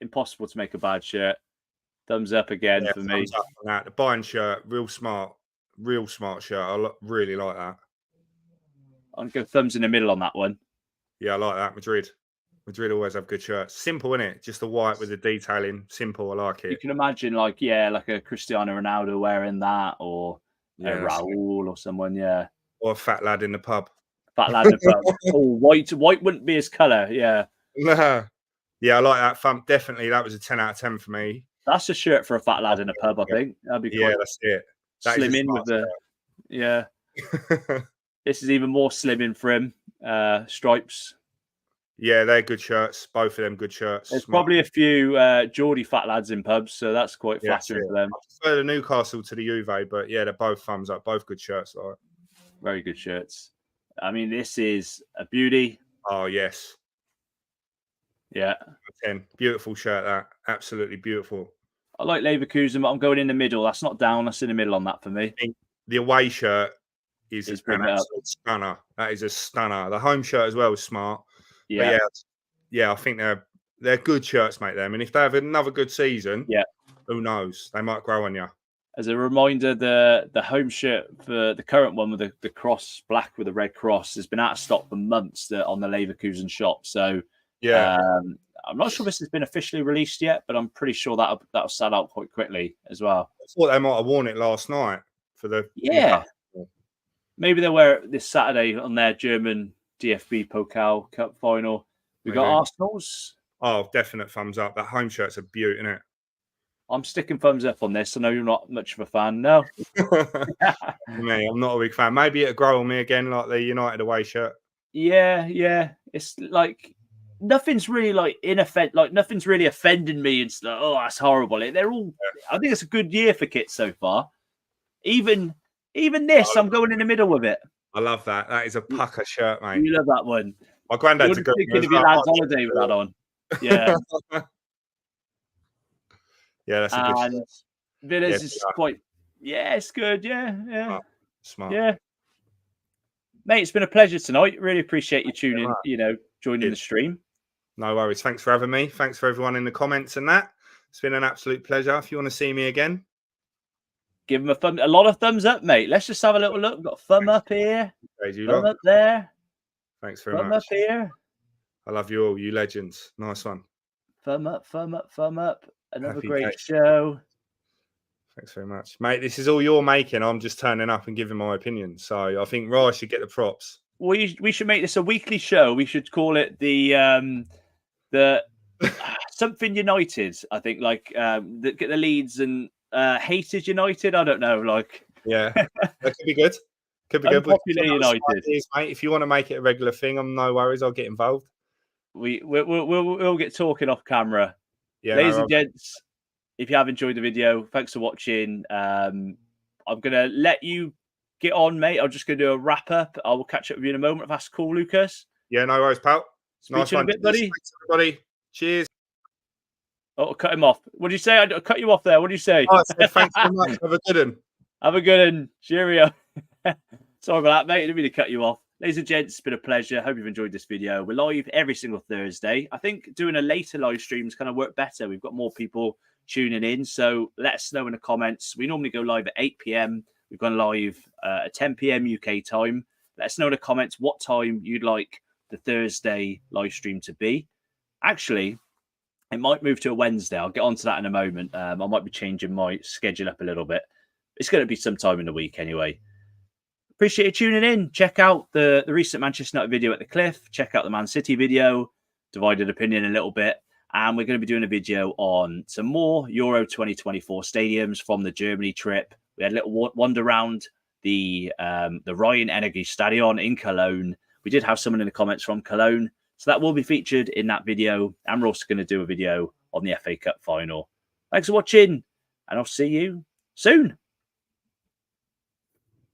E: Impossible to make a bad shirt. Thumbs up again for me.
D: Thumbs up on that. The Bayern shirt, real smart shirt. I really like that.
E: I'll go thumbs in the middle on that one.
D: Yeah, I like that. Madrid always have good shirts. Simple, innit? Just the white with the detailing. Simple, I like it.
E: You can imagine, like a Cristiano Ronaldo wearing that, or a Raul or someone,
D: or a fat lad in the pub.
E: Fat lad in the pub. Oh, white wouldn't be his colour, yeah.
D: Nah. Yeah, I like that. Thumb. Definitely, that was a 10 out of 10 for me.
E: That's a shirt for a fat lad in a pub, I think. That'd be quite
D: that's it. That
E: slim in with the This is even more slim in for him. Stripes.
D: Yeah, they're good shirts. Both of them good shirts.
E: There's probably a few Geordie fat lads in pubs, so that's quite flattering for them.
D: I prefer the Newcastle to the Juve, but yeah, they're both thumbs up. Both good shirts. Like.
E: Very good shirts. I mean, this is a beauty.
D: Oh, yes.
E: Yeah.
D: 10. Beautiful shirt, that. Absolutely beautiful.
E: I like Leverkusen, but I'm going in the middle. That's not down. That's in the middle on that for me.
D: The away shirt is an absolute stunner. That is a stunner. The home shirt as well is smart.
E: Yeah.
D: Yeah, I think they're good shirts, mate, them. And if they have another good season, who knows? They might grow on you.
E: As a reminder, the home shirt for the current one with the cross black with the red cross has been out of stock for months on the Leverkusen shop. So I'm not sure this has been officially released yet, but I'm pretty sure that'll sell out quite quickly as well.
D: I thought they might have worn it last night for the
E: Maybe they'll wear it this Saturday on their German DFB Pokal Cup final. We got Arsenal's.
D: Oh, definite thumbs up. That home shirt's a beaut, isn't it?
E: I'm sticking thumbs up on this. I know you're not much of a fan. No.
D: Me, I'm not a big fan. Maybe it'll grow on me again like the United away shirt.
E: Yeah. It's like nothing's really nothing's really offending me and stuff. Oh, that's horrible. They're all I think it's a good year for kits so far. Even this, I'm going in the middle with it.
D: I love that. That is a pucker shirt, mate.
E: You love that one.
D: My granddad's a good
E: one. Thinking of your lad's holiday with that on. Yeah.
D: Yeah, that's a good shirt.
E: Villa's is quite... Yeah, it's good. Yeah.
D: Smart.
E: Yeah. Mate, it's been a pleasure tonight. Really appreciate you tuning in, joining the stream.
D: No worries. Thanks for having me. Thanks for everyone in the comments and that. It's been an absolute pleasure. If you want to see me again,
E: give him a lot of thumbs up, mate. Let's just have a little look. We've got a thumb up here. Thumb up there.
D: Thanks very
E: much.
D: Thumb
E: up here.
D: I love you all, you legends. Nice one.
E: Thumb up. Another great show.
D: Thanks very much, mate. This is all you're making. I'm just turning up and giving my opinion. So I think Rye should get the props.
E: We should make this a weekly show. We should call it the something United. I think get the Leeds and Haters United. I don't know.
D: That could be good. Could be good.
E: Popular United,
D: ideas, mate. If you want to make it a regular thing, I'm no worries. I'll get involved.
E: We'll get talking off camera.
D: Yeah,
E: ladies and gents, if you have enjoyed the video, thanks for watching. I'm gonna let you get on, mate. I'm just gonna do a wrap up. I will catch up with you in a moment if that's cool, Lucas.
D: Yeah, no worries, pal.
E: Nice one, buddy.
D: Thanks, everybody. Cheers.
E: Oh, I'll cut him off. What did you say? I cut you off there. What did you say?
D: Oh, I said, thanks so much. Have a good one.
E: Have a good one. Cheerio. Sorry about that, mate. I didn't mean to cut you off. Ladies and gents, it's been a pleasure. Hope you've enjoyed this video. We're live every single Thursday. I think doing a later live streams kind of work better. We've got more people tuning in. So let us know in the comments. We normally go live at 8 p.m. We've gone live at 10 p.m. UK time. Let us know in the comments what time you'd like the Thursday live stream to be. Actually, it might move to a Wednesday. I'll get onto that in a moment. I might be changing my schedule up a little bit. It's going to be sometime in the week anyway. Appreciate you tuning in. Check out the recent Manchester United video at the Cliff. Check out the Man City video. Divided opinion a little bit. And we're going to be doing a video on some more Euro 2024 stadiums from the Germany trip. We had a little wander around the Rhein Energy Stadion in Cologne. We did have someone in the comments from Cologne. So that will be featured in that video. And we're also going to do a video on the FA Cup final. Thanks for watching. And I'll see you soon.